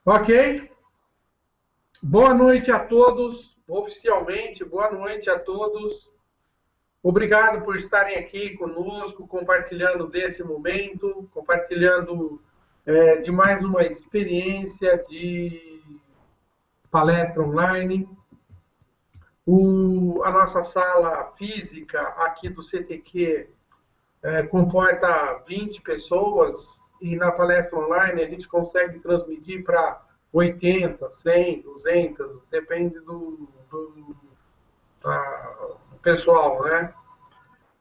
Ok, boa noite a todos, oficialmente, boa noite a todos. Obrigado por estarem aqui conosco, compartilhando desse momento, compartilhando de mais uma experiência de palestra online. A nossa sala física aqui do CTQ comporta 20 pessoas e na palestra online a gente consegue transmitir para 80, 100, 200, depende do pessoal, né?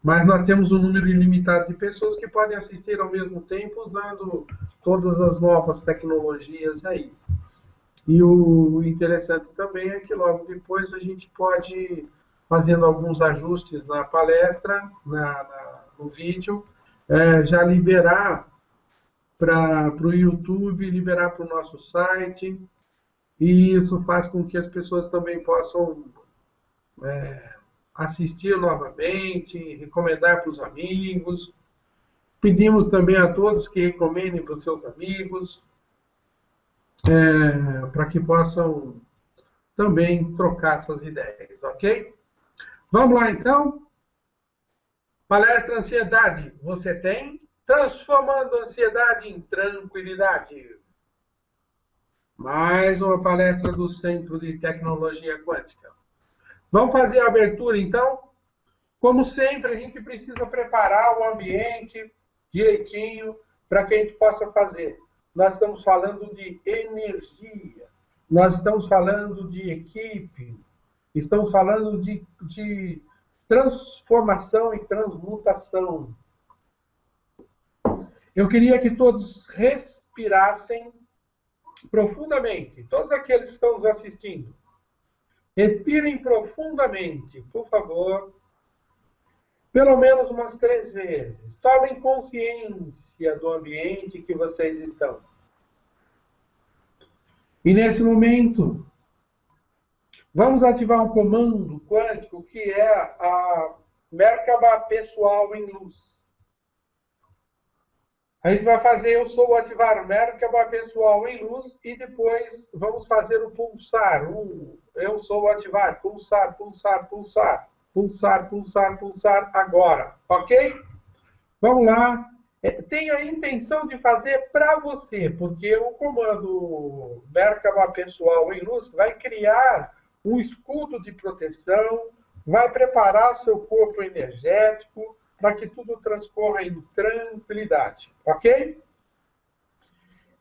Mas nós temos um número ilimitado de pessoas que podem assistir ao mesmo tempo usando todas as novas tecnologias aí. E o interessante também é que logo depois a gente pode ir fazendo alguns ajustes na palestra, no vídeo, já liberar para o YouTube, liberar para o nosso site, e isso faz com que as pessoas também possam assistir novamente, recomendar para os amigos. Pedimos também a todos que recomendem para os seus amigos, para que possam também trocar suas ideias, ok? Vamos lá então? Palestra Ansiedade, você tem? Transformando a ansiedade em tranquilidade. Mais uma palestra do Centro de Tecnologia Quântica. Vamos fazer a abertura então? Como sempre, a gente precisa preparar o ambiente direitinho para que a gente possa fazer. Nós estamos falando de energia, nós estamos falando de equipes, estamos falando de transformação e transmutação. Eu queria que todos respirassem profundamente, todos aqueles que estão nos assistindo. Respirem profundamente, por favor. Pelo menos umas 3 vezes. Tomem consciência do ambiente que vocês estão. E nesse momento, vamos ativar um comando quântico que é a Merkaba pessoal em luz. A gente vai fazer eu sou ativar o Merkaba pessoal em luz e depois vamos fazer o pulsar. Eu sou ativar, pulsar, pulsar, pulsar. Pulsar, pulsar, pulsar agora, ok? Vamos lá. Tenha a intenção de fazer para você, porque o comando Merkaba pessoal em luz vai criar um escudo de proteção, vai preparar seu corpo energético para que tudo transcorra em tranquilidade, ok?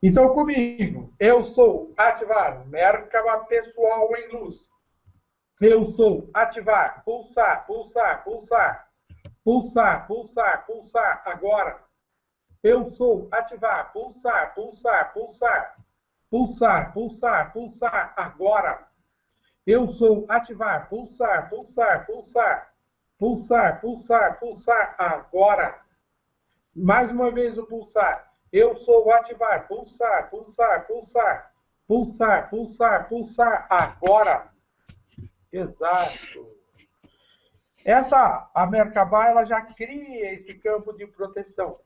Então, comigo, eu sou ativar Merkaba pessoal em luz. Eu sou ativar, pulsar, pulsar, pulsar. Pulsar, pulsar, pulsar, agora. Eu sou ativar, pulsar, pulsar, pulsar. Pulsar, pulsar, pulsar, agora. Eu sou ativar, pulsar, pulsar, pulsar. Pulsar, pulsar, pulsar, agora. Mais uma vez o pulsar. Eu sou ativar, pulsar, pulsar, pulsar. Pulsar, pulsar, pulsar, agora. Exato. A Merkaba, ela já cria esse campo de proteção.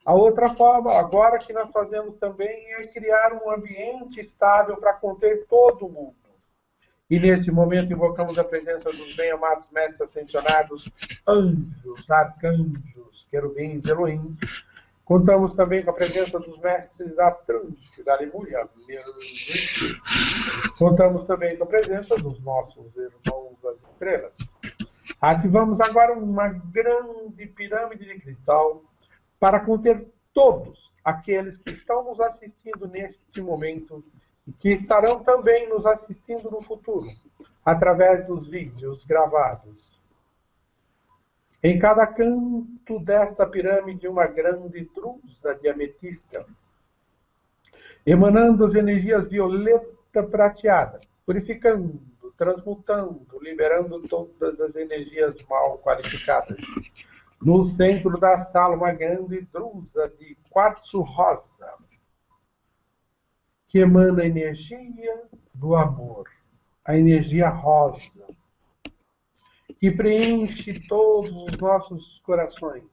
A outra forma, agora que nós fazemos também, é criar um ambiente estável para conter todo mundo. E nesse momento invocamos a presença dos bem-amados mestres ascensionados, anjos, arcanjos, querubins, Elohim. Contamos também com a presença dos mestres Atlântida, Aleluia. Contamos também com a presença dos nossos irmãos das estrelas. Ativamos agora uma grande pirâmide de cristal para conter todos aqueles que estão nos assistindo neste momento e que estarão também nos assistindo no futuro, através dos vídeos gravados. Em cada canto desta pirâmide, uma grande drusa de ametista, emanando as energias violeta prateada, purificando, transmutando, liberando todas as energias mal qualificadas. No centro da sala, uma grande drusa de quartzo rosa, que emana a energia do amor, a energia rosa, que preenche todos os nossos corações.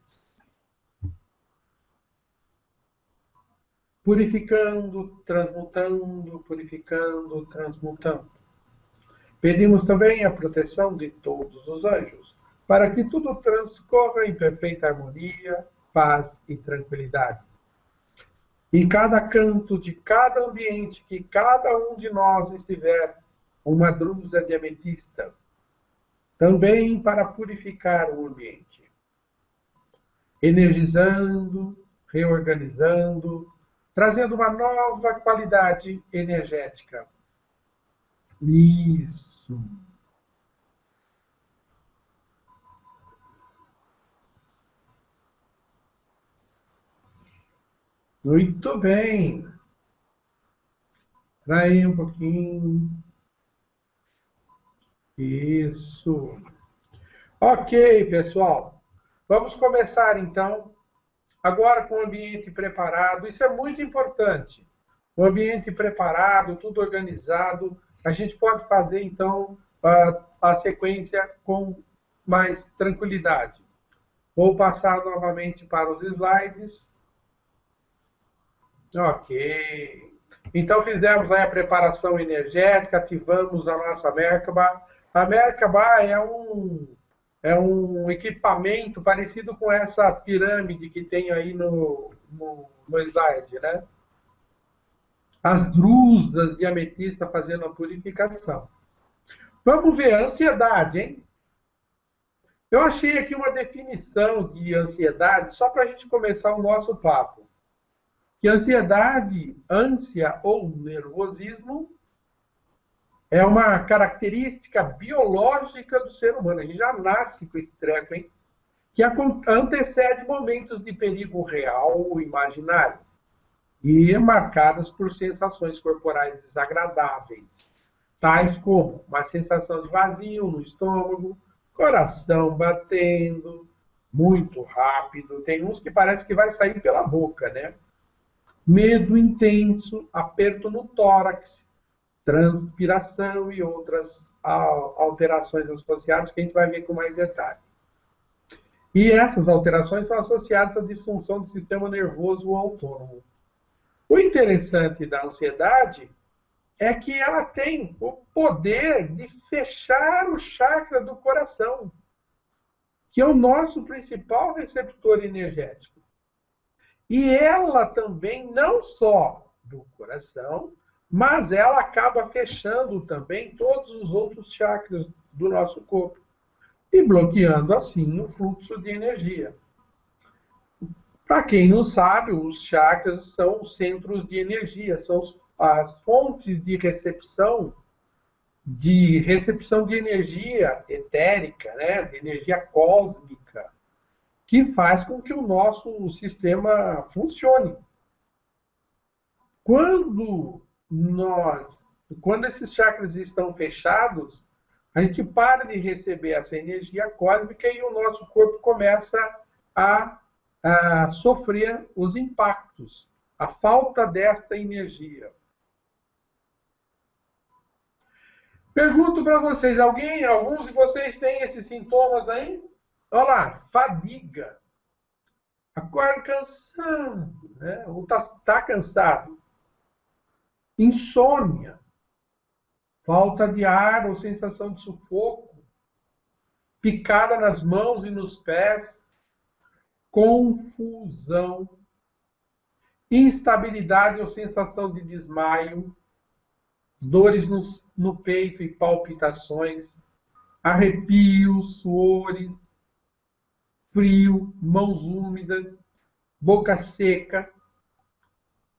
purificando, transmutando, purificando, transmutando. Pedimos também a proteção de todos os anjos, para que tudo transcorra em perfeita harmonia, paz e tranquilidade. Em cada canto de cada ambiente que cada um de nós estiver, uma drusa de ametista, também para purificar o ambiente, energizando, reorganizando, trazendo uma nova qualidade energética. Isso. Muito bem. Trai um pouquinho. Isso. Ok, pessoal. Vamos começar, então, agora com o ambiente preparado. Isso é muito importante. O ambiente preparado, tudo organizado. A gente pode fazer, então, a sequência com mais tranquilidade. Vou passar novamente para os slides. Ok. Então, fizemos aí a preparação energética, ativamos a nossa Merkaba. A Merkaba é um equipamento parecido com essa pirâmide que tem aí no slide, né? As drusas de ametista fazendo a purificação. Vamos ver a ansiedade, hein? Eu achei aqui uma definição de ansiedade, só para a gente começar o nosso papo. Que ansiedade, ânsia ou nervosismo é uma característica biológica do ser humano. A gente já nasce com esse treco, hein? Que antecede momentos de perigo real ou imaginário e marcadas por sensações corporais desagradáveis, tais como uma sensação de vazio no estômago, coração batendo muito rápido. Tem uns que parece que vai sair pela boca, né? Medo intenso, aperto no tórax, transpiração e outras alterações associadas que a gente vai ver com mais detalhe. E essas alterações são associadas à disfunção do sistema nervoso autônomo. O interessante da ansiedade é que ela tem o poder de fechar o chakra do coração, que é o nosso principal receptor energético. E ela também, não só do coração, mas ela acaba fechando também todos os outros chakras do nosso corpo e bloqueando, assim, o fluxo de energia. Para quem não sabe, os chakras são os centros de energia, são as fontes de recepção de energia etérica, né, de energia cósmica, que faz com que o nosso sistema funcione. Quando esses chakras estão fechados, a gente para de receber essa energia cósmica e o nosso corpo começa a sofrer os impactos, a falta desta energia. Pergunto para vocês, alguns de vocês têm esses sintomas aí? Olha lá, fadiga. Acorda cansado, né? Ou tá cansado. Insônia. Falta de ar ou sensação de sufoco. Picada nas mãos e nos pés. Confusão. Instabilidade ou sensação de desmaio. Dores no peito e palpitações. Arrepios, suores. Frio, mãos úmidas, boca seca,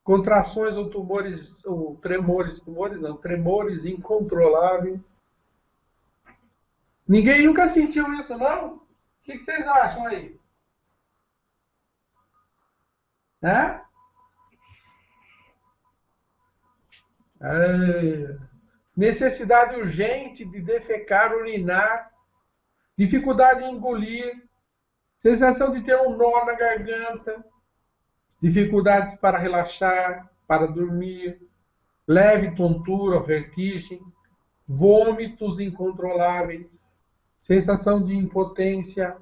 contrações ou tremores incontroláveis. Ninguém nunca sentiu isso, não? O que vocês acham aí? Né? Necessidade urgente de defecar, urinar, dificuldade em engolir, sensação de ter um nó na garganta, dificuldades para relaxar, para dormir, leve tontura, vertigem, vômitos incontroláveis, sensação de impotência.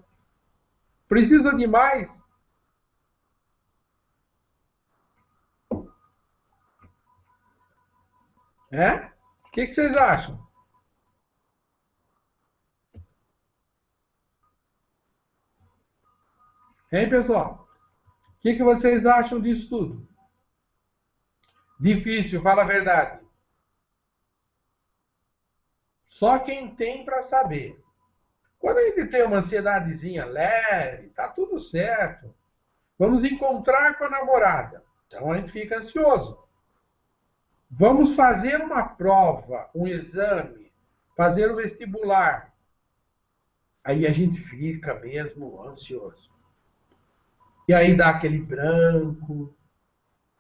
Precisa de mais? É? O que vocês acham? Hein, pessoal? O que vocês acham disso tudo? Difícil, fala a verdade. Só quem tem para saber. Quando a gente tem uma ansiedadezinha leve, tá tudo certo. Vamos encontrar com a namorada. Então a gente fica ansioso. Vamos fazer uma prova, um exame, fazer o vestibular. Aí a gente fica mesmo ansioso. E aí dá aquele branco,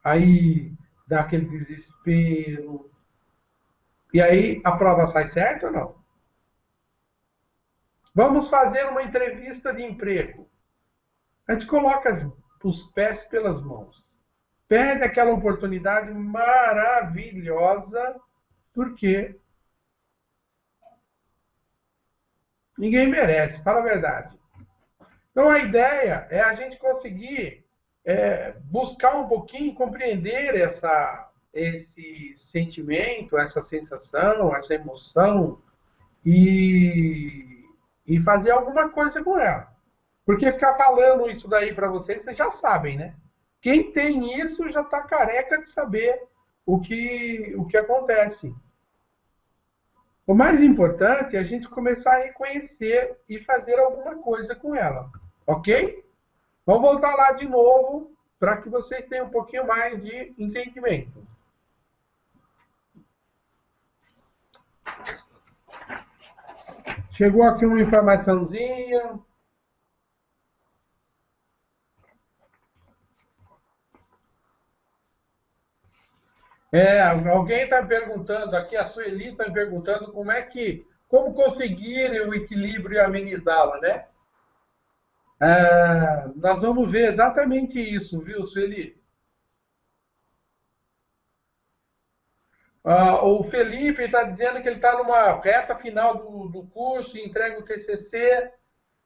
aí dá aquele desespero. E aí a prova sai certa ou não? Vamos fazer uma entrevista de emprego. A gente coloca os pés pelas mãos. Perde aquela oportunidade maravilhosa, porque ninguém merece, fala a verdade. Então a ideia é a gente conseguir buscar um pouquinho, compreender esse sentimento, essa sensação, essa emoção e fazer alguma coisa com ela. Porque ficar falando isso daí para vocês já sabem, né? Quem tem isso já está careca de saber o que acontece. O mais importante é a gente começar a reconhecer e fazer alguma coisa com ela. Ok? Vamos voltar lá de novo para que vocês tenham um pouquinho mais de entendimento. Chegou aqui uma informaçãozinha. Alguém está perguntando aqui, a Sueli está perguntando como conseguir o equilíbrio e amenizá-la, né? Nós vamos ver exatamente isso, viu, Sueli? O Felipe está dizendo que ele está numa reta final do curso, entrega o TCC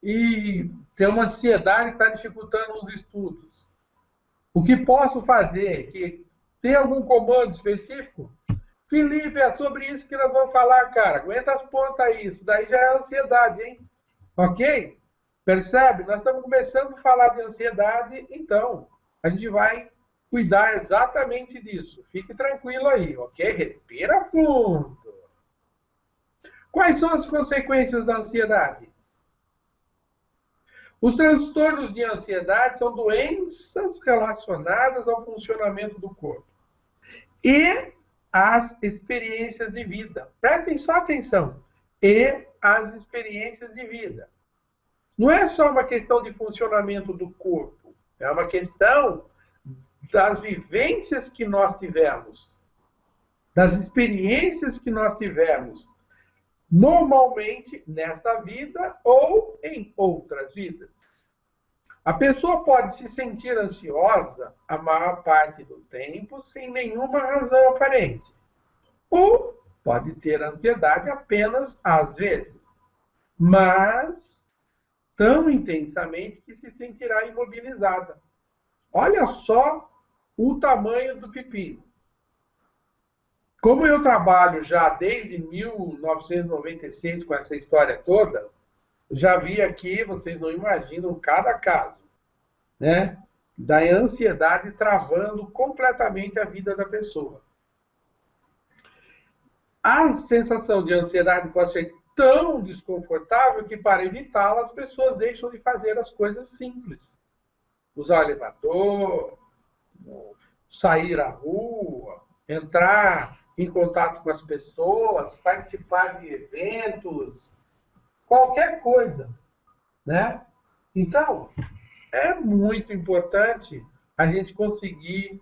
e tem uma ansiedade que está dificultando os estudos. O que posso fazer? Tem algum comando específico? Felipe, é sobre isso que nós vamos falar, cara. Aguenta as pontas aí. Isso daí já é ansiedade, hein? Ok? Percebe? Nós estamos começando a falar de ansiedade, então a gente vai cuidar exatamente disso. Fique tranquilo aí, ok? Respira fundo. Quais são as consequências da ansiedade? Os transtornos de ansiedade são doenças relacionadas ao funcionamento do corpo e às experiências de vida. Prestem só atenção. E às experiências de vida. Não é só uma questão de funcionamento do corpo, é uma questão das vivências que nós tivemos, das experiências que nós tivemos, normalmente nesta vida ou em outras vidas. A pessoa pode se sentir ansiosa a maior parte do tempo sem nenhuma razão aparente, ou pode ter ansiedade apenas às vezes, mas tão intensamente que se sentirá imobilizada. Olha só o tamanho do pepino. Como eu trabalho já desde 1996 com essa história toda, já vi aqui, vocês não imaginam, cada caso, né? Da ansiedade travando completamente a vida da pessoa. A sensação de ansiedade pode ser tão desconfortável que, para evitá-la, as pessoas deixam de fazer as coisas simples. Usar o elevador, sair à rua, entrar em contato com as pessoas, participar de eventos, qualquer coisa, né? Então, é muito importante a gente conseguir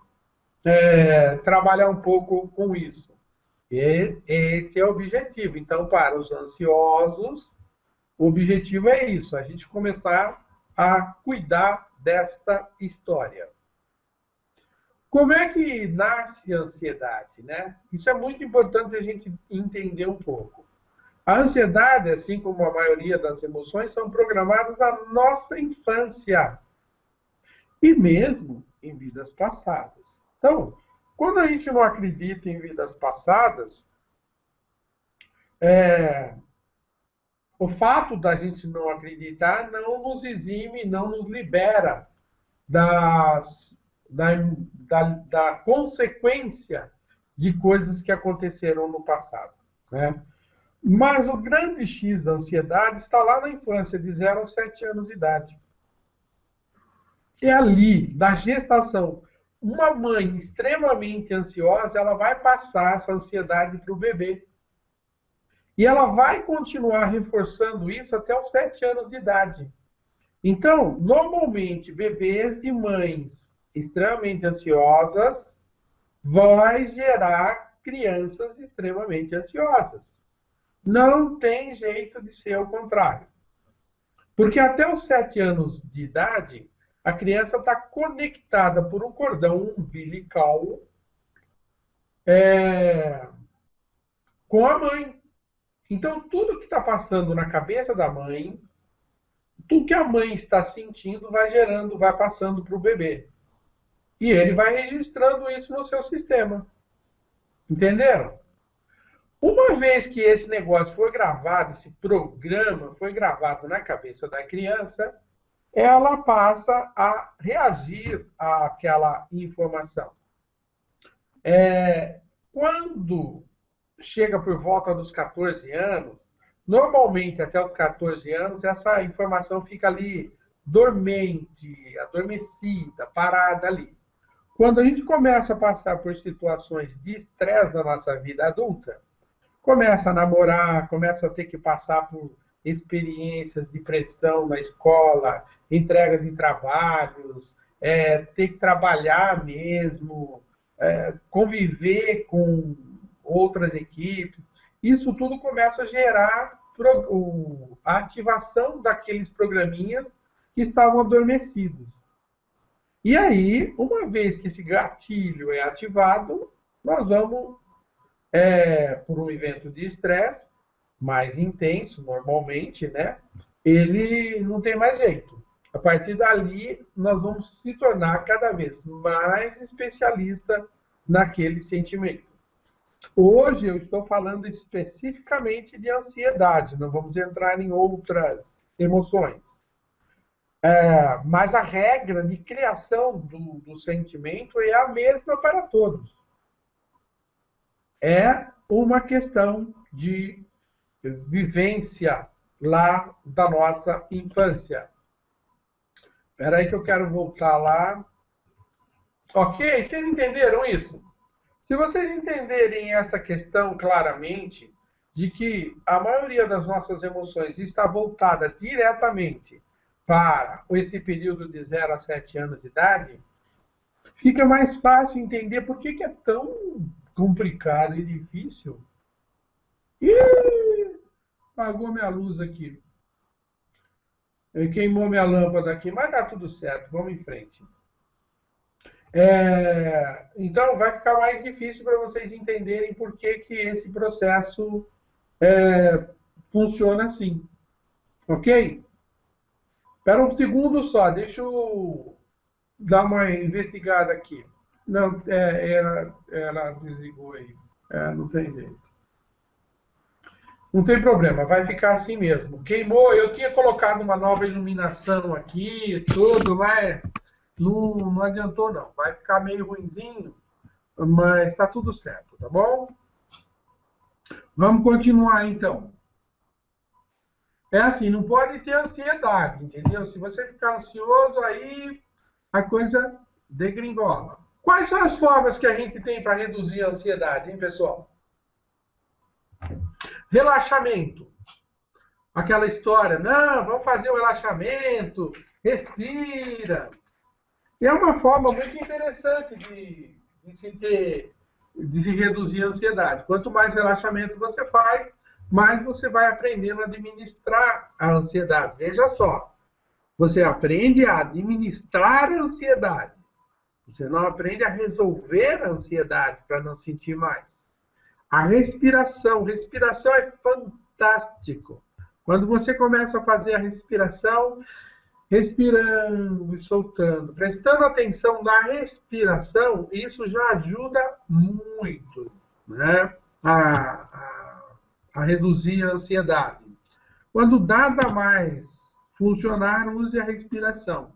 trabalhar um pouco com isso. E esse é o objetivo. Então, para os ansiosos, o objetivo é isso, a gente começar a cuidar desta história. Como é que nasce a ansiedade, né? Isso é muito importante a gente entender um pouco. A ansiedade, assim como a maioria das emoções, são programadas na nossa infância e mesmo em vidas passadas. Então, Quando a gente não acredita em vidas passadas, o fato da gente não acreditar não nos exime, não nos libera das, da consequência de coisas que aconteceram no passado, né? Mas o grande X da ansiedade está lá na infância, de 0 a 7 anos de idade. É ali, da gestação. Uma mãe extremamente ansiosa, ela vai passar essa ansiedade para o bebê. E ela vai continuar reforçando isso até os 7 anos de idade. Então, normalmente, bebês de mães extremamente ansiosas vai gerar crianças extremamente ansiosas. Não tem jeito de ser o contrário. Porque até os 7 anos de idade, a criança está conectada por um cordão umbilical com a mãe. Então, tudo que está passando na cabeça da mãe, tudo que a mãe está sentindo, vai gerando, vai passando para o bebê. E ele vai registrando isso no seu sistema. Entenderam? Uma vez que esse negócio foi gravado, esse programa foi gravado na cabeça da criança, ela passa a reagir àquela informação. Quando chega por volta dos 14 anos, normalmente até os 14 anos, essa informação fica ali dormente, adormecida, parada ali. Quando a gente começa a passar por situações de estresse na nossa vida adulta, começa a namorar, começa a ter que passar por experiências de pressão na escola, entrega de trabalhos, ter que trabalhar mesmo, conviver com outras equipes. Isso tudo começa a gerar a ativação daqueles programinhas que estavam adormecidos. E aí, uma vez que esse gatilho é ativado, nós vamos, por um evento de estresse mais intenso, normalmente, né? Ele não tem mais jeito. A partir dali, nós vamos se tornar cada vez mais especialista naquele sentimento. Hoje eu estou falando especificamente de ansiedade, não vamos entrar em outras emoções. Mas a regra de criação do sentimento é a mesma para todos. É uma questão de vivência lá da nossa infância. Espera aí que eu quero voltar lá. Ok? Vocês entenderam isso? Se vocês entenderem essa questão claramente, de que a maioria das nossas emoções está voltada diretamente para esse período de 0 a 7 anos de idade, fica mais fácil entender por que é tão complicado e difícil. Ih, apagou minha luz aqui. Queimou minha lâmpada aqui, mas tá tudo certo, vamos em frente. Então, vai ficar mais difícil para vocês entenderem por que esse processo funciona assim. Ok? Espera um segundo só, deixa eu dar uma investigada aqui. Não, ela desligou aí. Não tem jeito. Não tem problema, vai ficar assim mesmo. Queimou, eu tinha colocado uma nova iluminação aqui, tudo, mas não adiantou não. Vai ficar meio ruinzinho, mas está tudo certo, tá bom? Vamos continuar então. É assim, não pode ter ansiedade, entendeu? Se você ficar ansioso, aí a coisa degringola. Quais são as formas que a gente tem para reduzir a ansiedade, hein, pessoal? Relaxamento. Aquela história, não, vamos fazer o relaxamento, respira. E é uma forma muito interessante de se reduzir a ansiedade. Quanto mais relaxamento você faz, mais você vai aprendendo a administrar a ansiedade. Veja só, você aprende a administrar a ansiedade. Você não aprende a resolver a ansiedade para não sentir mais. A respiração é fantástico. Quando você começa a fazer a respiração, respirando e soltando, prestando atenção na respiração, isso já ajuda muito, né, a reduzir a ansiedade. Quando nada mais funcionar, use a respiração.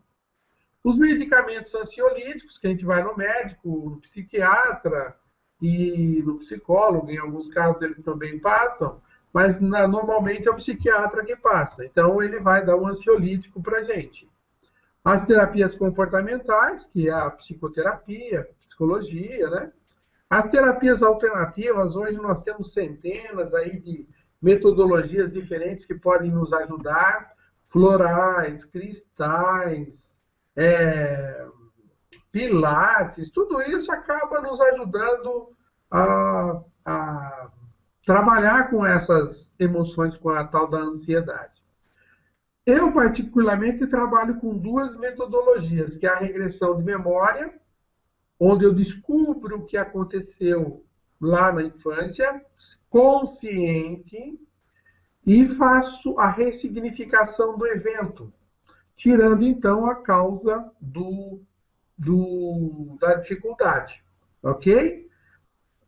Os medicamentos ansiolíticos, que a gente vai no médico, no psiquiatra e no psicólogo, em alguns casos eles também passam, mas normalmente é o psiquiatra que passa. Então ele vai dar um ansiolítico para a gente. As terapias comportamentais, que é a psicoterapia, psicologia, né? As terapias alternativas, hoje nós temos centenas aí de metodologias diferentes que podem nos ajudar, florais, cristais, pilates, tudo isso acaba nos ajudando a trabalhar com essas emoções, com a tal da ansiedade. Eu, particularmente, trabalho com duas metodologias, que é a regressão de memória, onde eu descubro o que aconteceu lá na infância, consciente, e faço a ressignificação do evento, tirando, então, a causa da dificuldade, ok?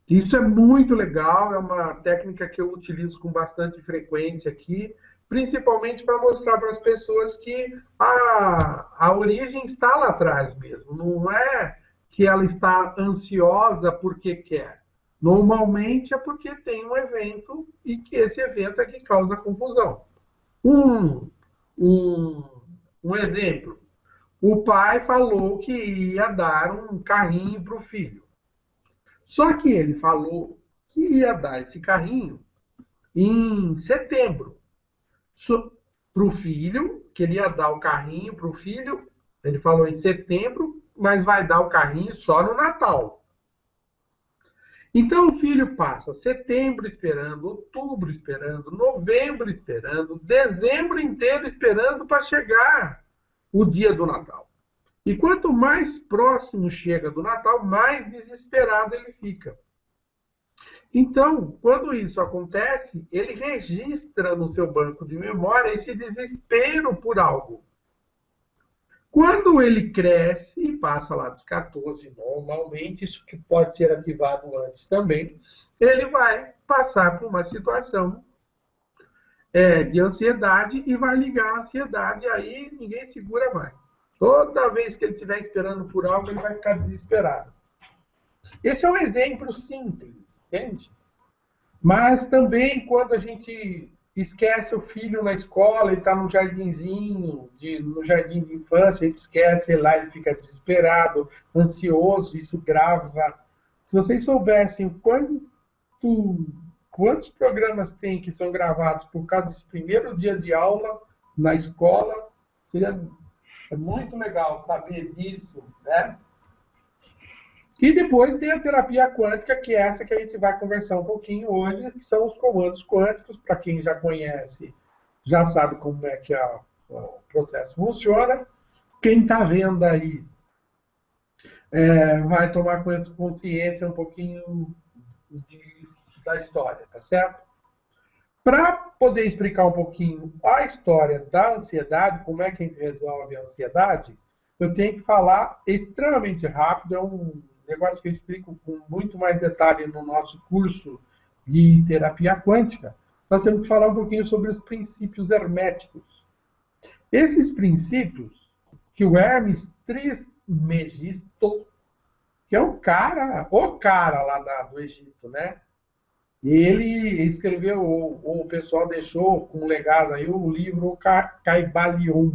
Isso é muito legal, é uma técnica que eu utilizo com bastante frequência aqui, principalmente para mostrar para as pessoas que a origem está lá atrás mesmo, não é que ela está ansiosa porque quer. Normalmente é porque tem um evento e que esse evento é que causa confusão. Um, um, um exemplo, o pai falou que ia dar um carrinho para o filho. Só que ele falou que ia dar esse carrinho em setembro para o filho, que ele ia dar o carrinho para o filho, ele falou em setembro, mas vai dar o carrinho só no Natal. Então o filho passa setembro esperando, outubro esperando, novembro esperando, dezembro inteiro esperando para chegar o dia do Natal. E quanto mais próximo chega do Natal, mais desesperado ele fica. Então, quando isso acontece, ele registra no seu banco de memória esse desespero por algo. Quando ele cresce e passa lá dos 14, normalmente, isso que pode ser ativado antes também, ele vai passar por uma situação de ansiedade e vai ligar a ansiedade, aí ninguém segura mais. Toda vez que ele estiver esperando por algo, ele vai ficar desesperado. Esse é um exemplo simples, entende? Mas também quando a gente esquece o filho na escola, ele está no jardinzinho, no jardim de infância, a gente esquece ele lá, ele fica desesperado, ansioso, isso grava. Se vocês soubessem quantos programas tem que são gravados por causa desse primeiro dia de aula na escola, seria muito legal saber disso, né? E depois tem a terapia quântica, que é essa que a gente vai conversar um pouquinho hoje, que são os comandos quânticos. Para quem já conhece, já sabe como é que o processo funciona. Quem está vendo aí vai tomar consciência um pouquinho da história, tá certo? Para poder explicar um pouquinho a história da ansiedade, como é que a gente resolve a ansiedade, eu tenho que falar extremamente rápido, é um negócio que eu explico com muito mais detalhe no nosso curso de terapia quântica. Nós temos que falar um pouquinho sobre os princípios herméticos. Esses princípios, que o Hermes Trismegisto, que é o cara lá do Egito, né? Ele escreveu, ou o pessoal deixou como legado aí, o livro Caibalion.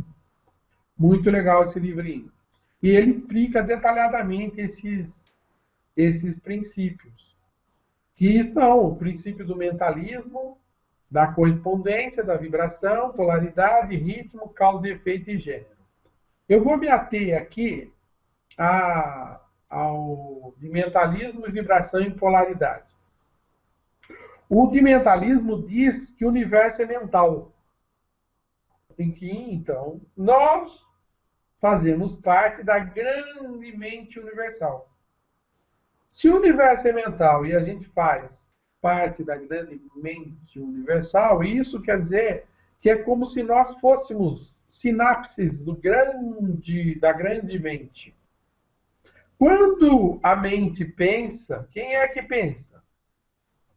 Muito legal esse livrinho. E ele explica detalhadamente esses princípios, que são o princípio do mentalismo, da correspondência, da vibração, polaridade, ritmo, causa, efeito e gênero. Eu vou me ater aqui ao de mentalismo, vibração e polaridade. O de mentalismo diz que o universo é mental, em que, então, nós fazemos parte da grande mente universal. Se o universo é mental e a gente faz parte da grande mente universal, isso quer dizer que é como se nós fôssemos sinapses da grande mente. Quando a mente pensa, quem é que pensa?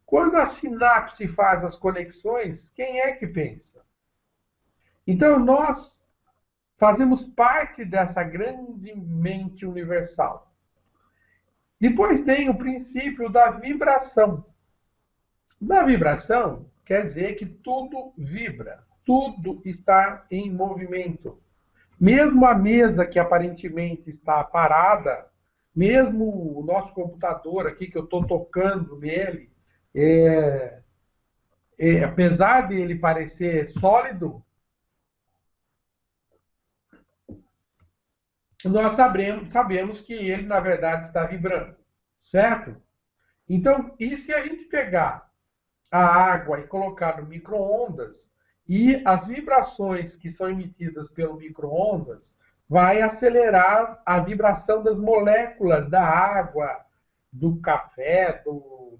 Quando a sinapse faz as conexões, quem é que pensa? Então, nós fazemos parte dessa grande mente universal. Depois tem o princípio da vibração. Da vibração quer dizer que tudo vibra, tudo está em movimento. Mesmo a mesa que aparentemente está parada, mesmo o nosso computador aqui que eu estou tocando nele, apesar de ele parecer sólido, nós sabemos que ele, na verdade, está vibrando, certo? Então, e se a gente pegar a água e colocar no micro-ondas, e as vibrações que são emitidas pelo micro-ondas vai acelerar a vibração das moléculas da água, do café, do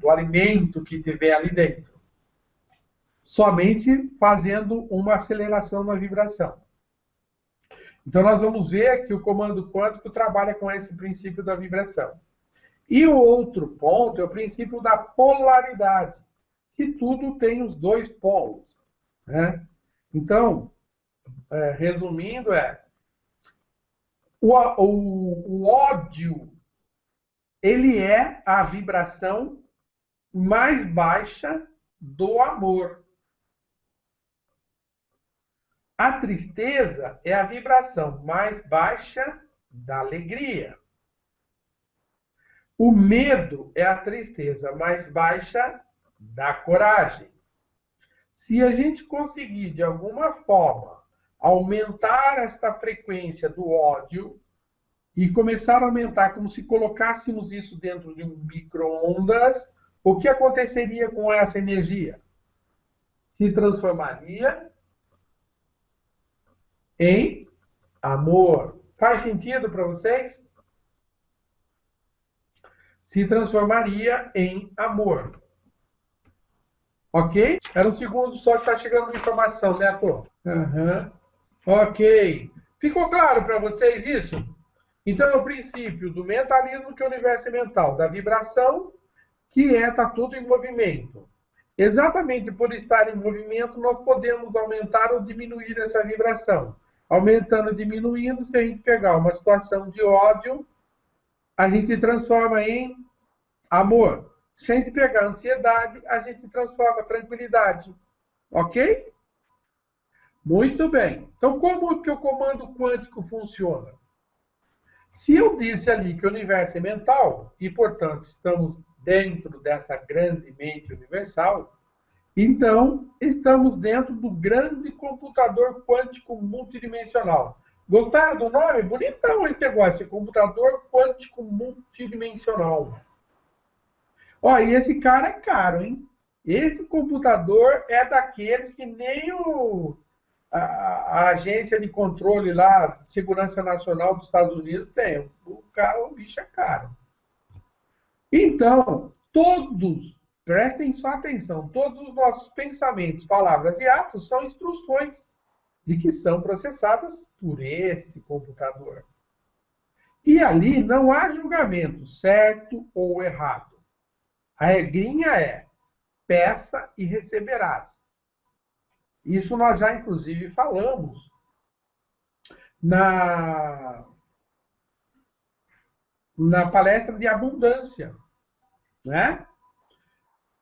alimento que tiver ali dentro. Somente fazendo uma aceleração na vibração. Então, nós vamos ver que o comando quântico trabalha com esse princípio da vibração. E o outro ponto é o princípio da polaridade, que tudo tem os dois polos, né? Então, resumindo, o ódio, ele é a vibração mais baixa do amor. A tristeza é a vibração mais baixa da alegria. O medo é a tristeza mais baixa da coragem. Se a gente conseguir, de alguma forma, aumentar esta frequência do ódio e começar a aumentar como se colocássemos isso dentro de um micro-ondas, o que aconteceria com essa energia? Se transformaria em amor. Faz sentido para vocês? Se transformaria em amor. Ok? Era um segundo só que está chegando de informação, né, Arthur? Uhum. Ok. Ficou claro para vocês isso? Então, é o princípio do mentalismo, que é o universo mental, da vibração, que está tudo em movimento. Exatamente por estar em movimento, nós podemos aumentar ou diminuir essa vibração. Aumentando ou diminuindo, se a gente pegar uma situação de ódio, a gente transforma em amor. Se a gente pegar ansiedade, a gente transforma em tranquilidade. Ok? Muito bem. Então, como que o comando quântico funciona? Se eu disse ali que o universo é mental, e, portanto, estamos dentro dessa grande mente universal, então, estamos dentro do grande computador quântico multidimensional. Gostaram do nome? Bonitão esse negócio, computador quântico multidimensional. Ó, e esse cara é caro, hein? Esse computador é daqueles que nem a agência de controle lá, de segurança nacional dos Estados Unidos tem. O bicho é caro. Então, prestem só atenção, todos os nossos pensamentos, palavras e atos são instruções de que são processadas por esse computador. E ali não há julgamento certo ou errado. A regrinha é: peça e receberás. Isso nós já, inclusive, falamos na palestra de abundância, né?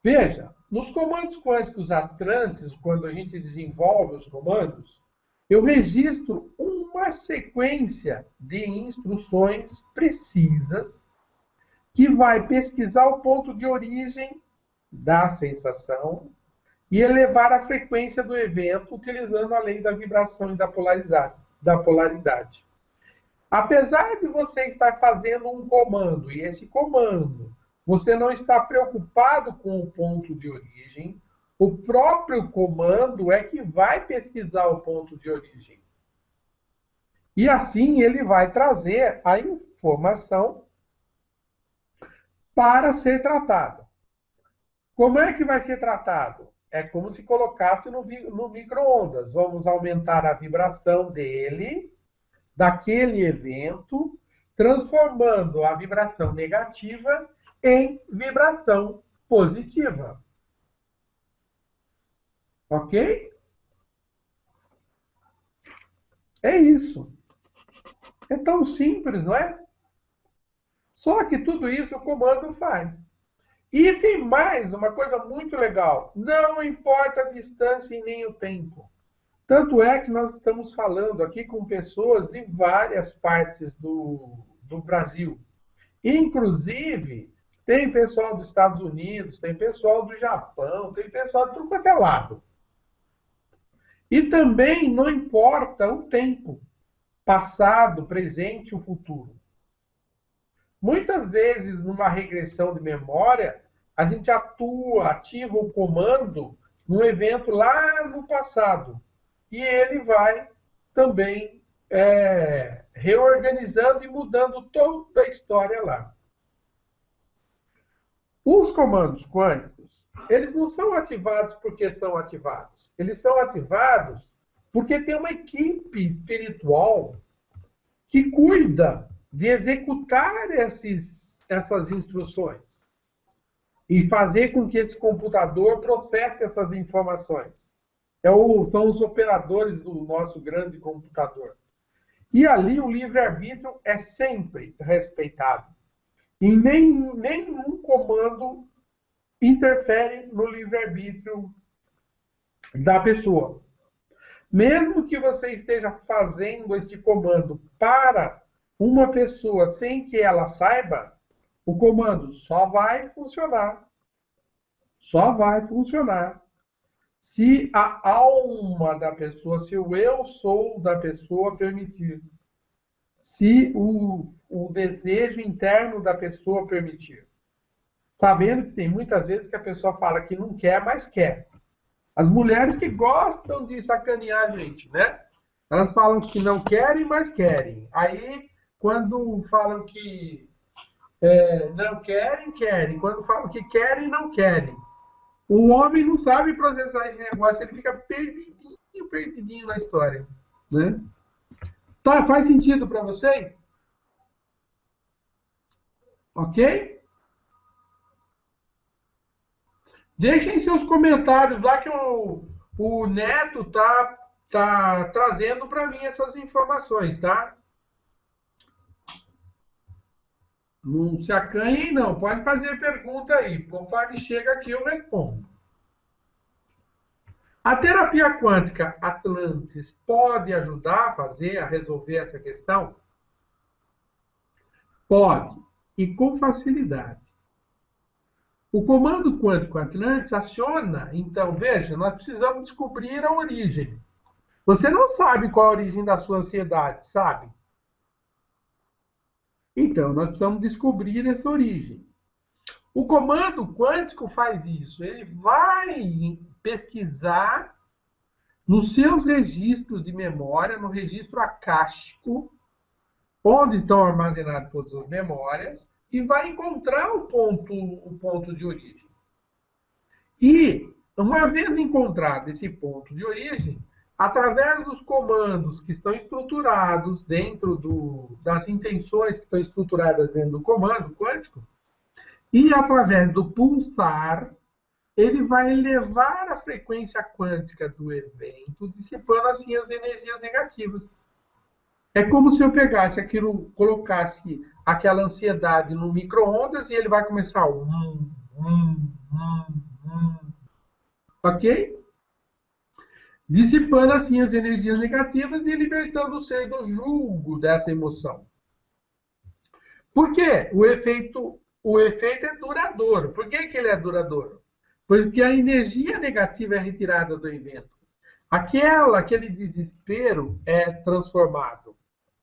Veja, nos comandos quânticos atlantes, quando a gente desenvolve os comandos, eu registro uma sequência de instruções precisas que vai pesquisar o ponto de origem da sensação e elevar a frequência do evento utilizando a lei da vibração e da polaridade. Apesar de você estar fazendo um comando, e esse comando você não está preocupado com o ponto de origem, o próprio comando é que vai pesquisar o ponto de origem. E assim ele vai trazer a informação para ser tratado. Como é que vai ser tratado? é como se colocasse no micro-ondas. Vamos aumentar a vibração dele, daquele evento, transformando a vibração negativa em vibração positiva. Ok? É isso. É tão simples, não é? Só que tudo isso o comando faz. E tem mais uma coisa muito legal. Não importa a distância e nem o tempo. Tanto é que nós estamos falando aqui com pessoas de várias partes do Brasil. Inclusive, tem pessoal dos Estados Unidos, tem pessoal do Japão, tem pessoal de tudo quanto é lado. E também não importa o tempo, passado, presente ou futuro. Muitas vezes, numa regressão de memória, a gente ativa o comando num evento lá no passado. E ele vai também reorganizando e mudando toda a história lá. Os comandos quânticos, eles não são ativados porque são ativados. Eles são ativados porque tem uma equipe espiritual que cuida de executar essas instruções e fazer com que esse computador processe essas informações. São os operadores do nosso grande computador. E ali o livre-arbítrio é sempre respeitado. E nenhum comando interfere no livre-arbítrio da pessoa. Mesmo que você esteja fazendo esse comando para uma pessoa sem que ela saiba, o comando só vai funcionar. Só vai funcionar se a alma da pessoa, se o eu sou da pessoa permitir. Se o desejo interno da pessoa permitir. Sabendo que tem muitas vezes que a pessoa fala que não quer, mas quer. As mulheres que gostam de sacanear a gente, né? Elas falam que não querem, mas querem. Aí, quando falam que não querem, querem. Quando falam que querem, não querem. O homem não sabe processar esse negócio, ele fica perdidinho na história. Né? Tá, faz sentido para vocês? Ok? Deixem seus comentários lá que o Neto tá trazendo para mim essas informações, tá? Não se acanhem, não. Pode fazer pergunta aí. Conforme chega aqui, eu respondo. A terapia quântica Atlantis pode ajudar a resolver essa questão? Pode, e com facilidade. O comando quântico Atlantis aciona, então, veja, nós precisamos descobrir a origem. Você não sabe qual a origem da sua ansiedade, sabe? Então, nós precisamos descobrir essa origem. O comando quântico faz isso. Ele vai pesquisar nos seus registros de memória, no registro acástico, onde estão armazenadas todas as memórias, e vai encontrar o ponto de origem. E, uma vez encontrado esse ponto de origem, através dos comandos que estão estruturados dentro das intenções que estão estruturadas dentro do comando quântico, e através do pulsar, ele vai elevar a frequência quântica do evento, dissipando assim as energias negativas. É como se eu pegasse aquilo, colocasse aquela ansiedade no micro-ondas e ele vai começar ok? Dissipando assim as energias negativas e libertando o ser do jugo dessa emoção. Por quê? O efeito é duradouro. Por que ele é duradouro? Porque a energia negativa é retirada do evento. Aquele desespero é transformado,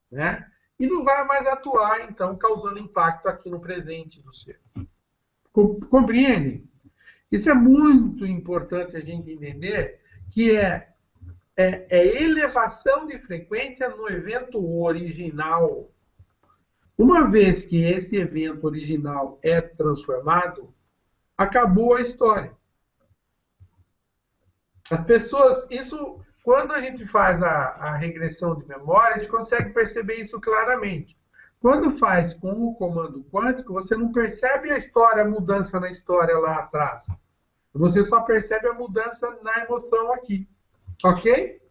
né? E não vai mais atuar, então, causando impacto aqui no presente do ser. Compreende? Isso é muito importante a gente entender, que é elevação de frequência no evento original. Uma vez que esse evento original é transformado, acabou a história. As pessoas, isso, quando a gente faz a regressão de memória, a gente consegue perceber isso claramente. Quando faz com o comando quântico, você não percebe a história, a mudança na história lá atrás. Você só percebe a mudança na emoção aqui. Ok?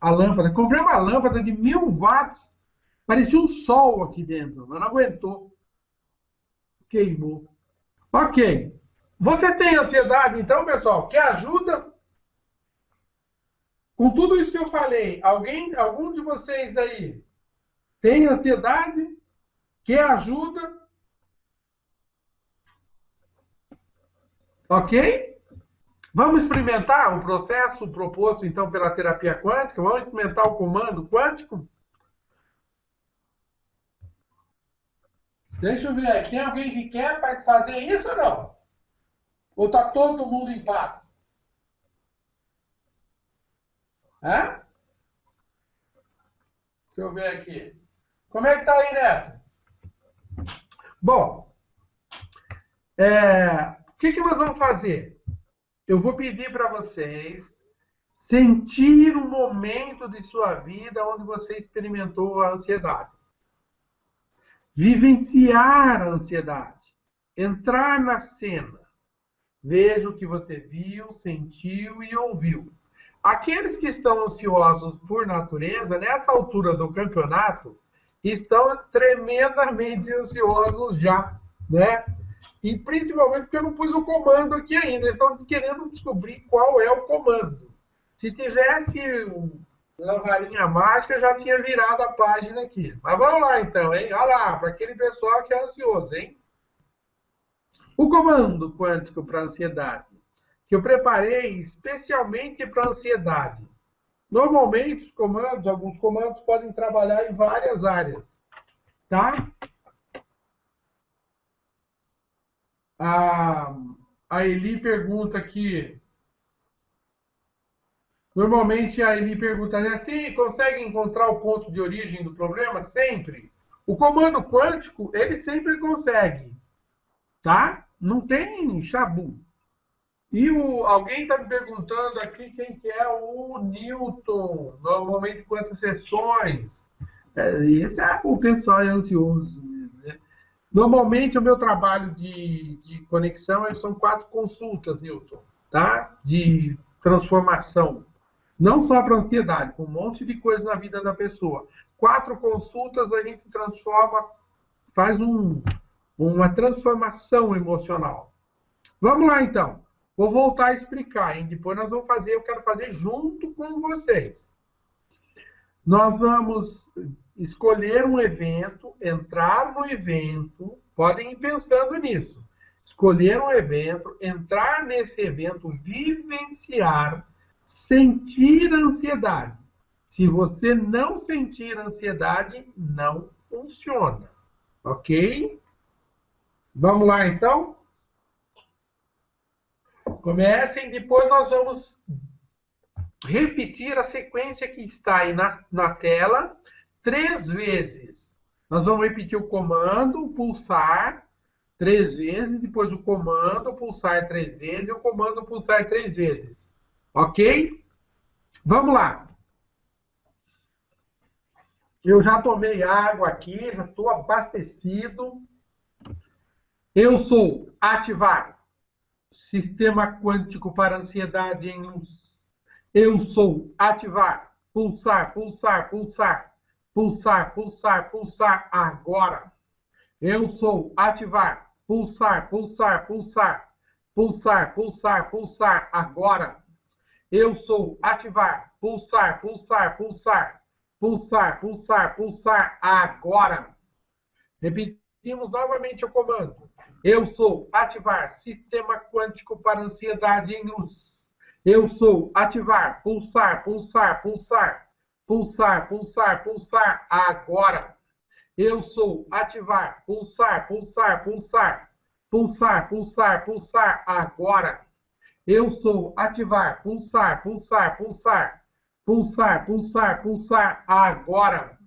A lâmpada. Comprei uma lâmpada de 1000 watts. Parecia um sol aqui dentro, mas não aguentou. Queimou. Ok. Você tem ansiedade, então, pessoal? Quer ajuda? Com tudo isso que eu falei, algum de vocês aí tem ansiedade? Quer ajuda? Ok? Vamos experimentar o processo proposto, então, pela terapia quântica? Vamos experimentar o comando quântico? Deixa eu ver aí. Tem alguém que quer fazer isso ou não? Ou está todo mundo em paz? Hã? Deixa eu ver aqui. Como é que tá aí, Neto? Bom, o que nós vamos fazer? Eu vou pedir para vocês sentir um momento de sua vida onde você experimentou a ansiedade. Vivenciar a ansiedade. Entrar na cena. Veja o que você viu, sentiu e ouviu. Aqueles que estão ansiosos por natureza, nessa altura do campeonato, estão tremendamente ansiosos já, né? E principalmente porque eu não pus o comando aqui ainda. Eles estão querendo descobrir qual é o comando. Se tivesse uma varinha mágica, eu já tinha virado a página aqui. Mas vamos lá então, hein? Olha lá, para aquele pessoal que é ansioso, hein? O comando quântico para ansiedade, que eu preparei especialmente para ansiedade. Normalmente, alguns comandos podem trabalhar em várias áreas, tá? A Eli pergunta aqui. Normalmente a Eli pergunta assim, consegue encontrar o ponto de origem do problema? Sempre. O comando quântico, ele sempre consegue, tá? Não tem chabu. E alguém está me perguntando aqui quem que é o Newton, normalmente quantas sessões. O pessoal é ansioso. Né? Normalmente o meu trabalho de conexão são 4 consultas, Newton, tá? De transformação. Não só para ansiedade, com um monte de coisa na vida da pessoa. 4 consultas a gente transforma, faz uma transformação emocional. Vamos lá então. Vou voltar a explicar, hein? Depois nós vamos fazer, eu quero fazer junto com vocês. Nós vamos escolher um evento, entrar no evento, podem ir pensando nisso. Escolher um evento, entrar nesse evento, vivenciar, sentir ansiedade. Se você não sentir ansiedade, não funciona. Ok? Vamos lá então? Comecem, depois nós vamos repetir a sequência que está aí na tela 3 vezes. Nós vamos repetir o comando, pulsar 3 vezes, depois o comando, pulsar 3 vezes e o comando, pulsar 3 vezes. Ok? Vamos lá. Eu já tomei água aqui, já estou abastecido. Eu sou ativar. Sistema quântico para ansiedade em luz. Eu sou ativar. Pulsar, pulsar, pulsar. Pulsar, pulsar, pulsar. Agora. Eu sou ativar. Pulsar, pulsar, pulsar. Pulsar, pulsar, pulsar. Agora. Eu sou ativar. Pulsar, pulsar, pulsar. Pulsar, pulsar, pulsar. Agora. Repetimos novamente o comando. Eu sou ativar sistema quântico para ansiedade em luz. Eu sou ativar, pulsar, pulsar, pulsar. Pulsar, pulsar, pulsar. Agora. Eu sou ativar, pulsar, pulsar, pulsar. Pulsar, pulsar, pulsar. Agora. Eu sou ativar, pulsar, pulsar, pulsar. Pulsar, pulsar, pulsar. Agora.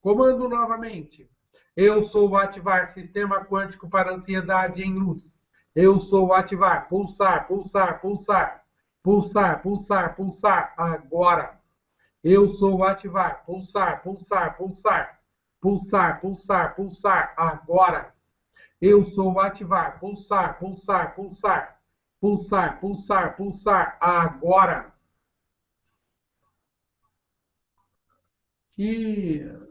Comando novamente. Eu sou ativar sistema quântico para ansiedade em luz. Eu sou ativar, pulsar, pulsar, pulsar. Pulsar, pulsar, pulsar. Agora. Eu sou ativar. Pulsar, pulsar, pulsar. Pulsar, pulsar, pulsar. Agora. Eu sou ativar. Pulsar, pulsar, pulsar. Pulsar, pulsar, pulsar. Agora. Isso.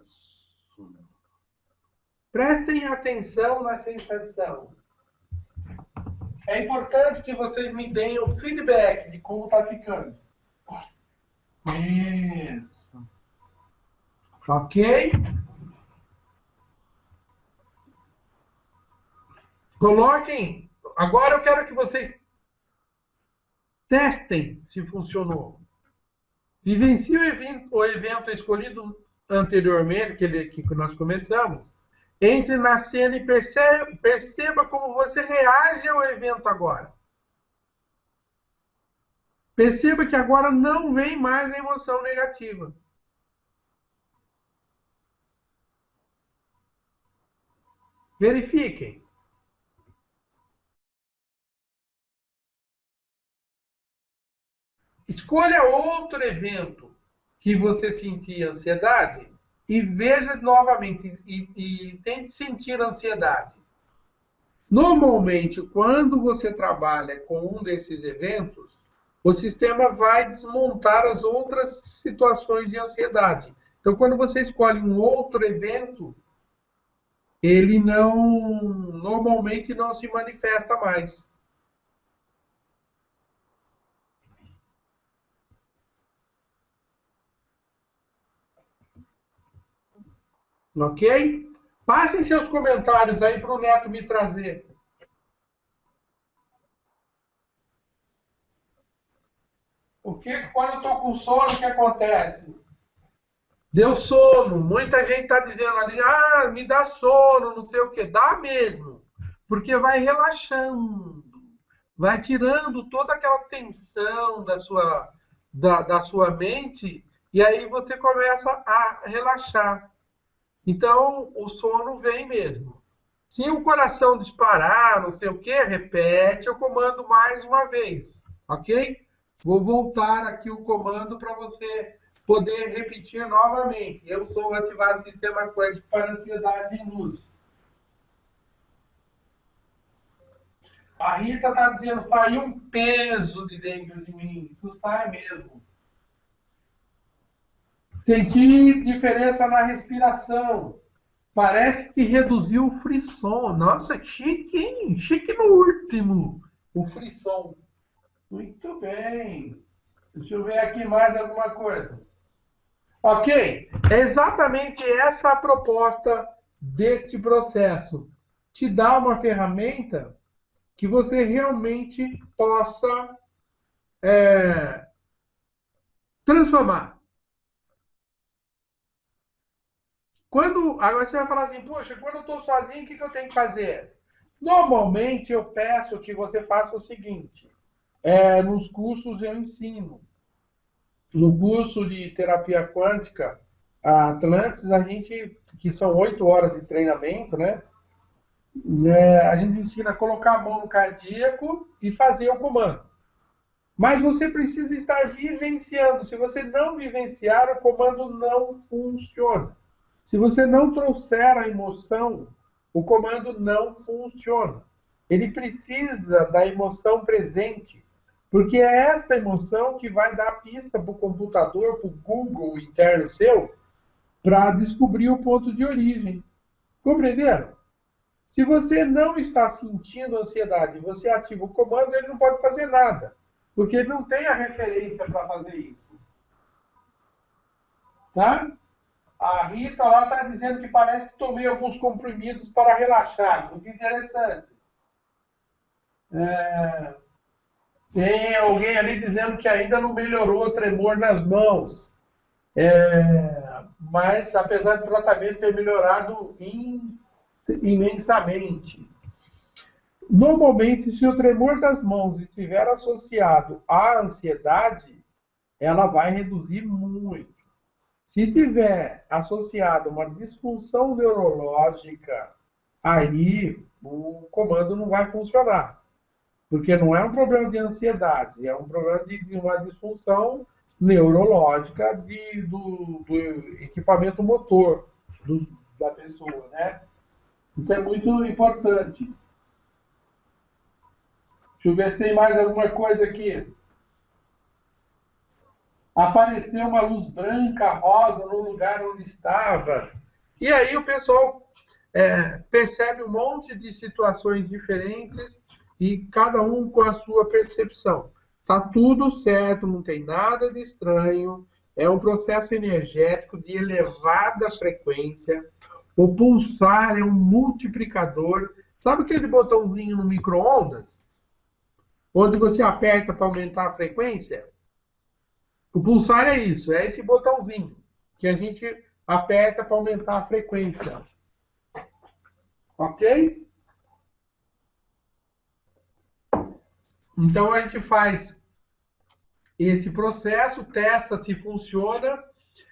Prestem atenção na sensação. É importante que vocês me deem o feedback de como está ficando. Isso. Ok? Coloquem. Agora eu quero que vocês testem se funcionou. Vivencie o evento escolhido anteriormente, que nós começamos. Entre na cena e perceba como você reage ao evento agora. Perceba que agora não vem mais a emoção negativa. Verifiquem. Escolha outro evento que você sentia ansiedade e veja novamente e tente sentir ansiedade. Normalmente, quando você trabalha com um desses eventos, o sistema vai desmontar as outras situações de ansiedade. Então, quando você escolhe um outro evento, ele normalmente não se manifesta mais. Ok? Passem seus comentários aí para o Neto me trazer. Porque quando eu estou com sono, o que acontece? Deu sono. Muita gente está dizendo ali, me dá sono, não sei o quê. Dá mesmo. Porque vai relaxando. Vai tirando toda aquela tensão da sua mente e aí você começa a relaxar. Então, o sono vem mesmo. Se o coração disparar, não sei o quê, repete o comando mais uma vez, ok? Vou voltar aqui o comando para você poder repetir novamente. Eu sou ativar o sistema quântico para ansiedade em luz. A Rita está dizendo, saiu um peso de dentro de mim. Isso sai mesmo. Senti diferença na respiração. Parece que reduziu o frisson. Nossa, chique, hein? Chique no último. O frisson. Muito bem. Deixa eu ver aqui mais alguma coisa. Ok? É exatamente essa a proposta deste processo. Te dá uma ferramenta que você realmente possa transformar. Agora você vai falar assim, poxa, quando eu estou sozinho, o que eu tenho que fazer? Normalmente eu peço que você faça o seguinte, nos cursos eu ensino. No curso de terapia quântica, a Atlantis, que são 8 horas de treinamento, né? A gente ensina a colocar a mão no cardíaco e fazer o comando. Mas você precisa estar vivenciando. Se você não vivenciar, o comando não funciona. Se você não trouxer a emoção, o comando não funciona. Ele precisa da emoção presente, porque é esta emoção que vai dar pista para o computador, para o Google interno seu, para descobrir o ponto de origem. Compreenderam? Se você não está sentindo ansiedade e você ativa o comando, ele não pode fazer nada, porque ele não tem a referência para fazer isso. Tá? A Rita lá está dizendo que parece que tomei alguns comprimidos para relaxar. Muito interessante. Tem alguém ali dizendo que ainda não melhorou o tremor nas mãos. Mas, apesar do tratamento ter melhorado imensamente. Normalmente, se o tremor das mãos estiver associado à ansiedade, ela vai reduzir muito. Se tiver associado a uma disfunção neurológica, aí o comando não vai funcionar. Porque não é um problema de ansiedade, é um problema de uma disfunção neurológica do equipamento motor da pessoa, né? Isso é muito importante. Deixa eu ver se tem mais alguma coisa aqui. Apareceu uma luz branca, rosa, no lugar onde estava. E aí o pessoal percebe um monte de situações diferentes e cada um com a sua percepção. Tá tudo certo, não tem nada de estranho. É um processo energético de elevada frequência. O pulsar é um multiplicador. Sabe aquele botãozinho no micro-ondas? Onde você aperta para aumentar a frequência? O pulsar é isso, é esse botãozinho que a gente aperta para aumentar a frequência. Ok? Então a gente faz esse processo, testa se funciona.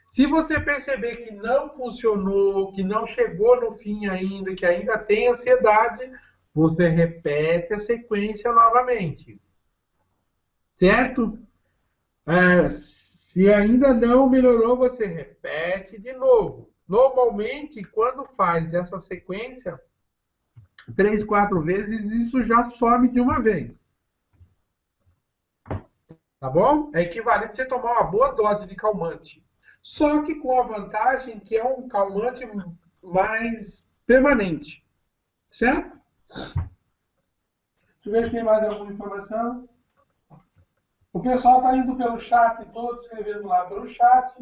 Se você perceber que não funcionou, que não chegou no fim ainda, que ainda tem ansiedade, você repete a sequência novamente. Certo? Se ainda não melhorou, você repete de novo. Normalmente, quando faz essa sequência, 3, 4 vezes, isso já some de uma vez. Tá bom? É equivalente a você tomar uma boa dose de calmante. Só que com a vantagem que é um calmante mais permanente. Certo? Deixa eu ver se tem mais alguma informação. O pessoal está indo pelo chat, todos escrevendo lá pelo chat.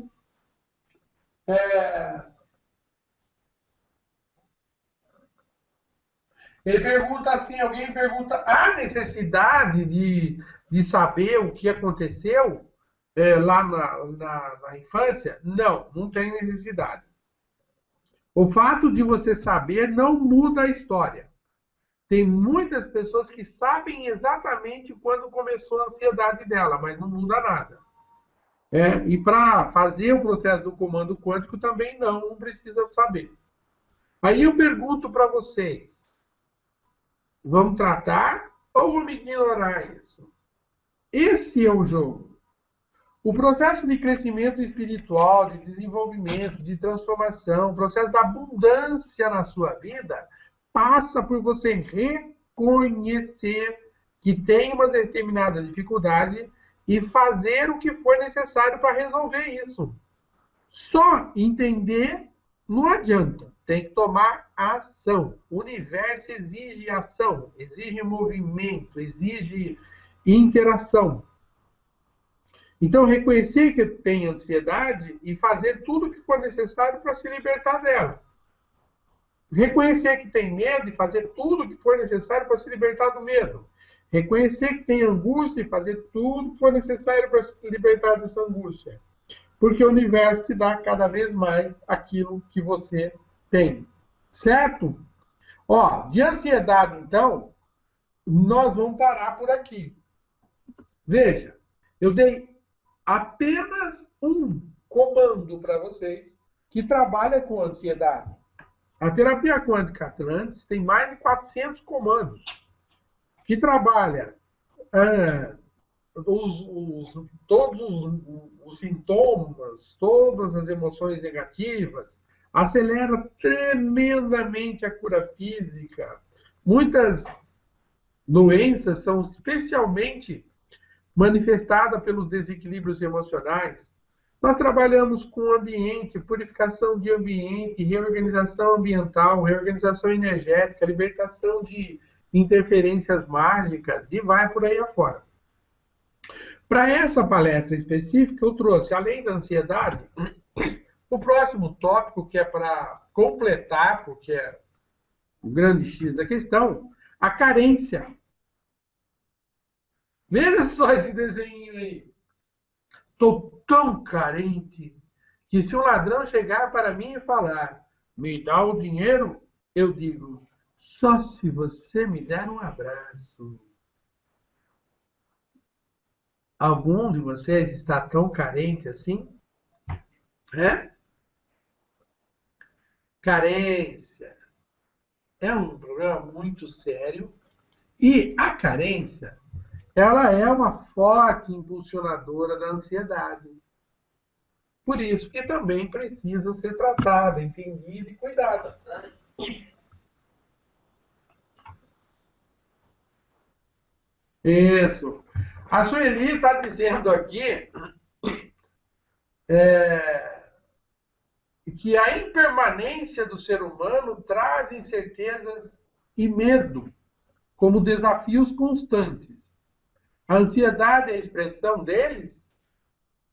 Ele pergunta assim, alguém pergunta, há necessidade de saber o que aconteceu lá na infância? Não, não tem necessidade. O fato de você saber não muda a história. Tem muitas pessoas que sabem exatamente quando começou a ansiedade dela, mas não muda nada. E para fazer o processo do comando quântico também não precisa saber. Aí eu pergunto para vocês, vamos tratar ou vamos ignorar isso? Esse é o jogo. O processo de crescimento espiritual, de desenvolvimento, de transformação, o processo da abundância na sua vida, passa por você reconhecer que tem uma determinada dificuldade e fazer o que for necessário para resolver isso. Só entender não adianta. Tem que tomar ação. O universo exige ação, exige movimento, exige interação. Então, reconhecer que tem ansiedade e fazer tudo o que for necessário para se libertar dela. Reconhecer que tem medo e fazer tudo o que for necessário para se libertar do medo. Reconhecer que tem angústia e fazer tudo o que for necessário para se libertar dessa angústia. Porque o universo te dá cada vez mais aquilo que você tem. Certo? De ansiedade, então, nós vamos parar por aqui. Veja, eu dei apenas um comando para vocês que trabalha com ansiedade. A terapia quântica Atlantis tem mais de 400 comandos que trabalha todos os sintomas, todas as emoções negativas, acelera tremendamente a cura física. Muitas doenças são especialmente manifestadas pelos desequilíbrios emocionais. Nós trabalhamos com ambiente, purificação de ambiente, reorganização ambiental, reorganização energética, libertação de interferências mágicas e vai por aí afora. Para essa palestra específica, eu trouxe, além da ansiedade, o próximo tópico, que é para completar, porque é o grande X da questão, a carência. Veja só esse desenho aí. Estou tão carente que se um ladrão chegar para mim e falar, me dá o dinheiro, eu digo, só se você me der um abraço. Algum de vocês está tão carente assim? Carência é um problema muito sério E a carência, ela é uma forte impulsionadora da ansiedade. Por isso que também precisa ser tratada, entendida e cuidada. Isso. A Sueli está dizendo aqui que a impermanência do ser humano traz incertezas e medo como desafios constantes. A ansiedade é a expressão deles?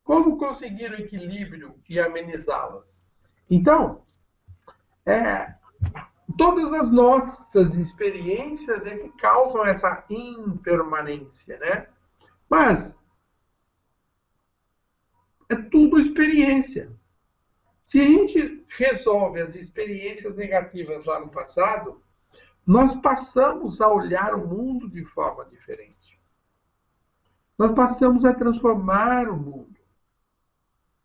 Como conseguir o equilíbrio e amenizá-las? Então, todas as nossas experiências é que causam essa impermanência, né? Mas é tudo experiência. Se a gente resolve as experiências negativas lá no passado, nós passamos a olhar o mundo de forma diferente. Nós passamos a transformar o mundo.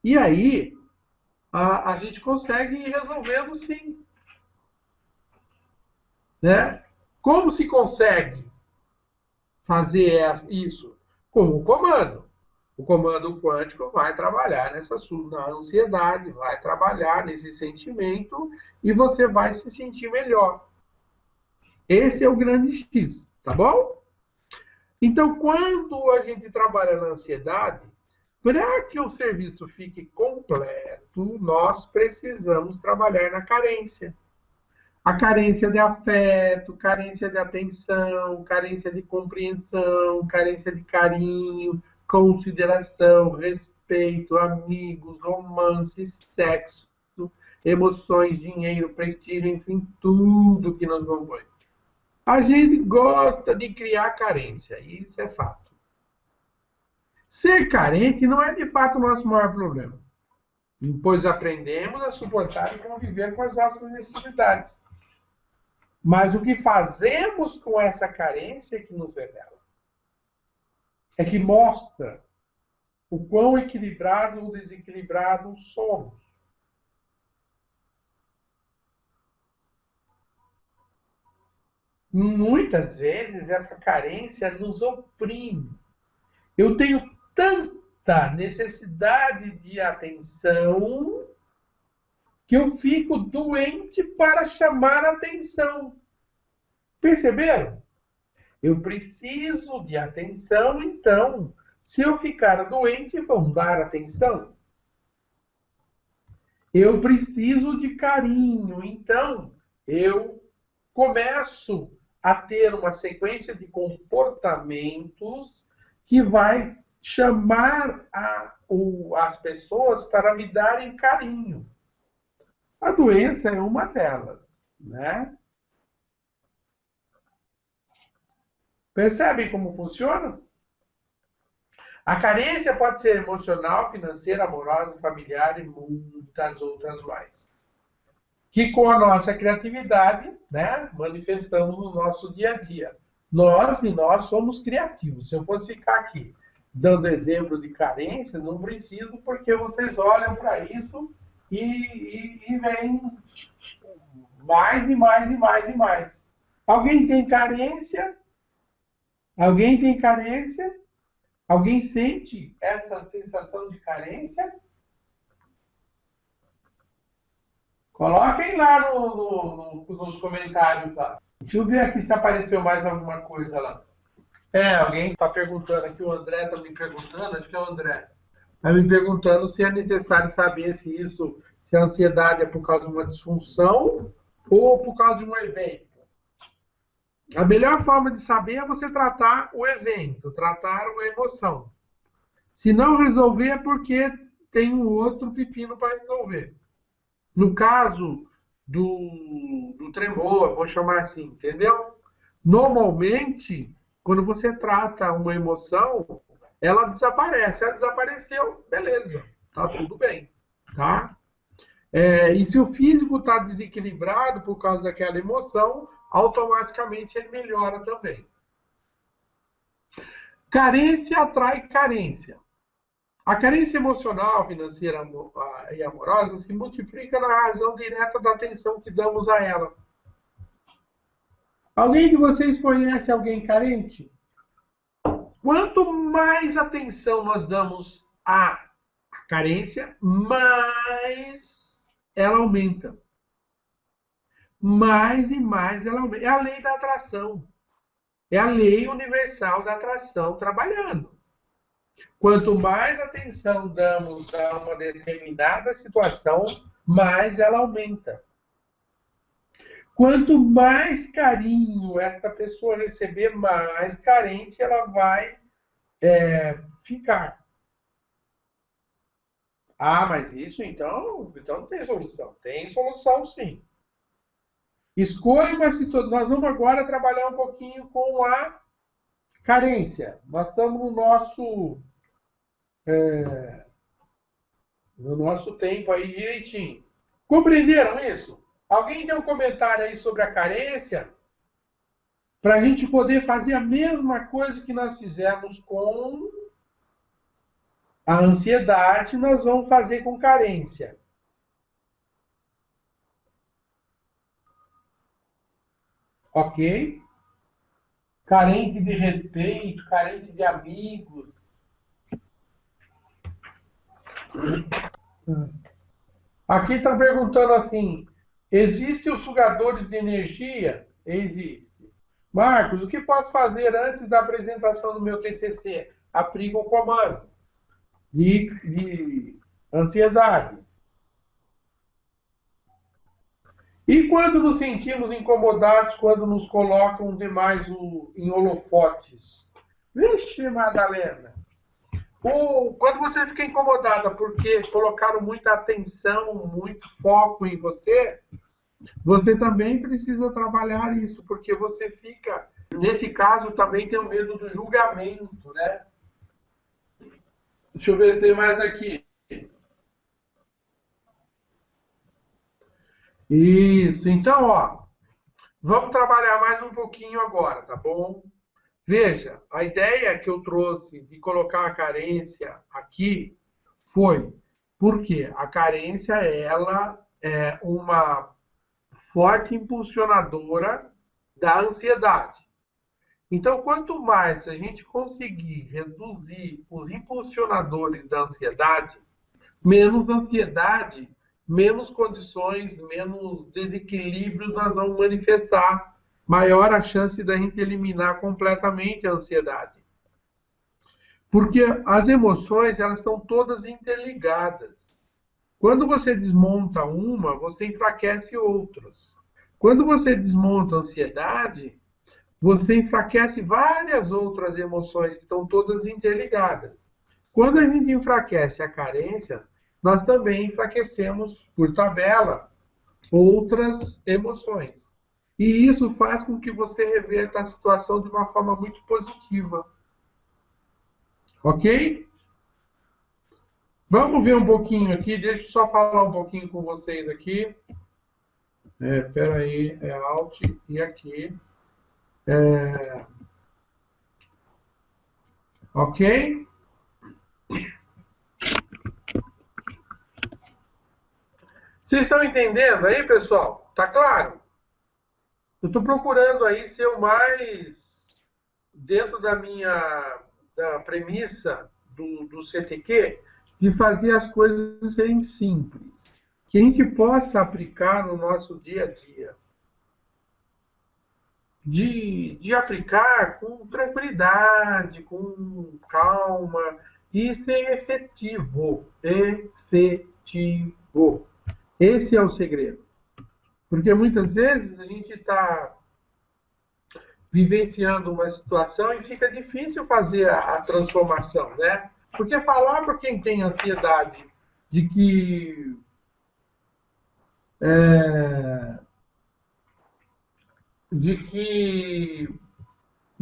E aí, a gente consegue ir resolvendo sim. Né? Como se consegue fazer isso? Com o comando. O comando quântico vai trabalhar na ansiedade, vai trabalhar nesse sentimento e você vai se sentir melhor. Esse é o grande X, tá bom? Então, quando a gente trabalha na ansiedade, para que o serviço fique completo, nós precisamos trabalhar na carência. A carência de afeto, carência de atenção, carência de compreensão, carência de carinho, consideração, respeito, amigos, romance, sexo, emoções, dinheiro, prestígio, enfim, tudo que nós vamos ver. A gente gosta de criar carência, isso é fato. Ser carente não é de fato o nosso maior problema, pois aprendemos a suportar e conviver com as nossas necessidades. Mas o que fazemos com essa carência é que nos revela. É que mostra o quão equilibrado ou desequilibrado somos. Muitas vezes essa carência nos oprime. Eu tenho tanta necessidade de atenção que eu fico doente para chamar atenção. Perceberam? Eu preciso de atenção, então, se eu ficar doente, vão dar atenção. Eu preciso de carinho, então, eu começo a ter uma sequência de comportamentos que vai chamar as pessoas para me darem carinho. A doença é uma delas, né? Percebem como funciona? A carência pode ser emocional, financeira, amorosa, familiar e muitas outras mais. Que com a nossa criatividade, né, manifestamos no nosso dia a dia. Nós somos criativos. Se eu fosse ficar aqui dando exemplo de carência, não preciso, porque vocês olham para isso e vem mais e mais e mais e mais. Alguém tem carência? Alguém tem carência? Alguém sente essa sensação de carência? Coloquem lá nos comentários lá. Deixa eu ver aqui se apareceu mais alguma coisa lá. Alguém está perguntando aqui, o André está me perguntando, acho que é o André. Está me perguntando se é necessário saber se a ansiedade é por causa de uma disfunção ou por causa de um evento. A melhor forma de saber é você tratar o evento, tratar a emoção. Se não resolver é porque tem um outro pepino para resolver. No caso do tremor, vou chamar assim, entendeu? Normalmente, quando você trata uma emoção, ela desaparece. Ela desapareceu, beleza, tá tudo bem, tá? E se o físico está desequilibrado por causa daquela emoção, automaticamente ele melhora também. Carência atrai carência. A carência emocional, financeira e amorosa se multiplica na razão direta da atenção que damos a ela. Alguém de vocês conhece alguém carente? Quanto mais atenção nós damos à carência, mais ela aumenta. Mais e mais ela aumenta. É a lei da atração. É a lei universal da atração trabalhando. Quanto mais atenção damos a uma determinada situação, mais ela aumenta. Quanto mais carinho esta pessoa receber, mais carente ela vai ficar. Ah, mas isso então não tem solução. Tem solução sim. Escolha uma situação. Nós vamos agora trabalhar um pouquinho com a carência. Nós estamos no nosso tempo aí direitinho. Compreenderam isso? Alguém tem um comentário aí sobre a carência? Para a gente poder fazer a mesma coisa que nós fizemos com a ansiedade, nós vamos fazer com carência. Ok? Carente de respeito, carente de amigos. Aqui está perguntando assim: existem os sugadores de energia? Existe. Marcos, o que posso fazer antes da apresentação do meu TCC? Aplica um comando de ansiedade. E quando nos sentimos incomodados, quando nos colocam demais em holofotes? Vixe, Madalena! Ou quando você fica incomodada porque colocaram muita atenção, muito foco em você, você também precisa trabalhar isso, porque você fica, nesse caso, também tem o medo do julgamento, né? Deixa eu ver se tem mais aqui. Isso, então, ó, vamos trabalhar mais um pouquinho agora, tá bom? Veja, a ideia que eu trouxe de colocar a carência aqui foi porque a carência ela é uma forte impulsionadora da ansiedade. Então, quanto mais a gente conseguir reduzir os impulsionadores da ansiedade, menos ansiedade, menos condições, menos desequilíbrios nós vamos manifestar. Maior a chance da gente eliminar completamente a ansiedade. Porque as emoções, elas estão todas interligadas. Quando você desmonta uma, você enfraquece outras. Quando você desmonta a ansiedade, você enfraquece várias outras emoções que estão todas interligadas. Quando a gente enfraquece a carência, nós também enfraquecemos, por tabela, outras emoções. E isso faz com que você reverta a situação de uma forma muito positiva. Ok? Vamos ver um pouquinho aqui, deixa eu só falar um pouquinho com vocês aqui. Espera aí, é Alt e aqui. Ok? Vocês estão entendendo aí, pessoal? Tá claro? Eu estou procurando aí ser o mais dentro da premissa do CTQ de fazer as coisas serem simples, que a gente possa aplicar no nosso dia a dia. De aplicar com tranquilidade, com calma e ser efetivo. Efetivo. Esse é o segredo. Porque muitas vezes a gente está vivenciando uma situação e fica difícil fazer a transformação, né? Porque falar para quem tem ansiedade de que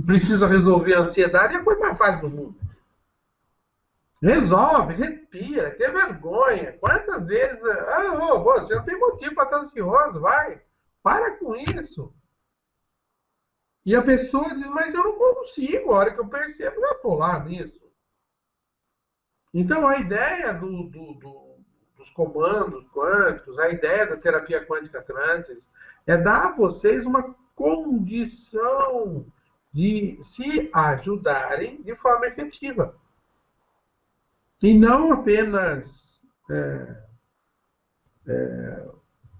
precisa resolver a ansiedade é a coisa mais fácil do mundo. Resolve, respira, que vergonha. Quantas vezes... você não tem motivo para estar ansioso, vai. Para com isso. E a pessoa diz, mas eu não consigo. A hora que eu percebo, já estou lá nisso. Então, a ideia dos comandos quânticos, a ideia da terapia quântica trans, é dar a vocês uma condição de se ajudarem de forma efetiva. E não apenas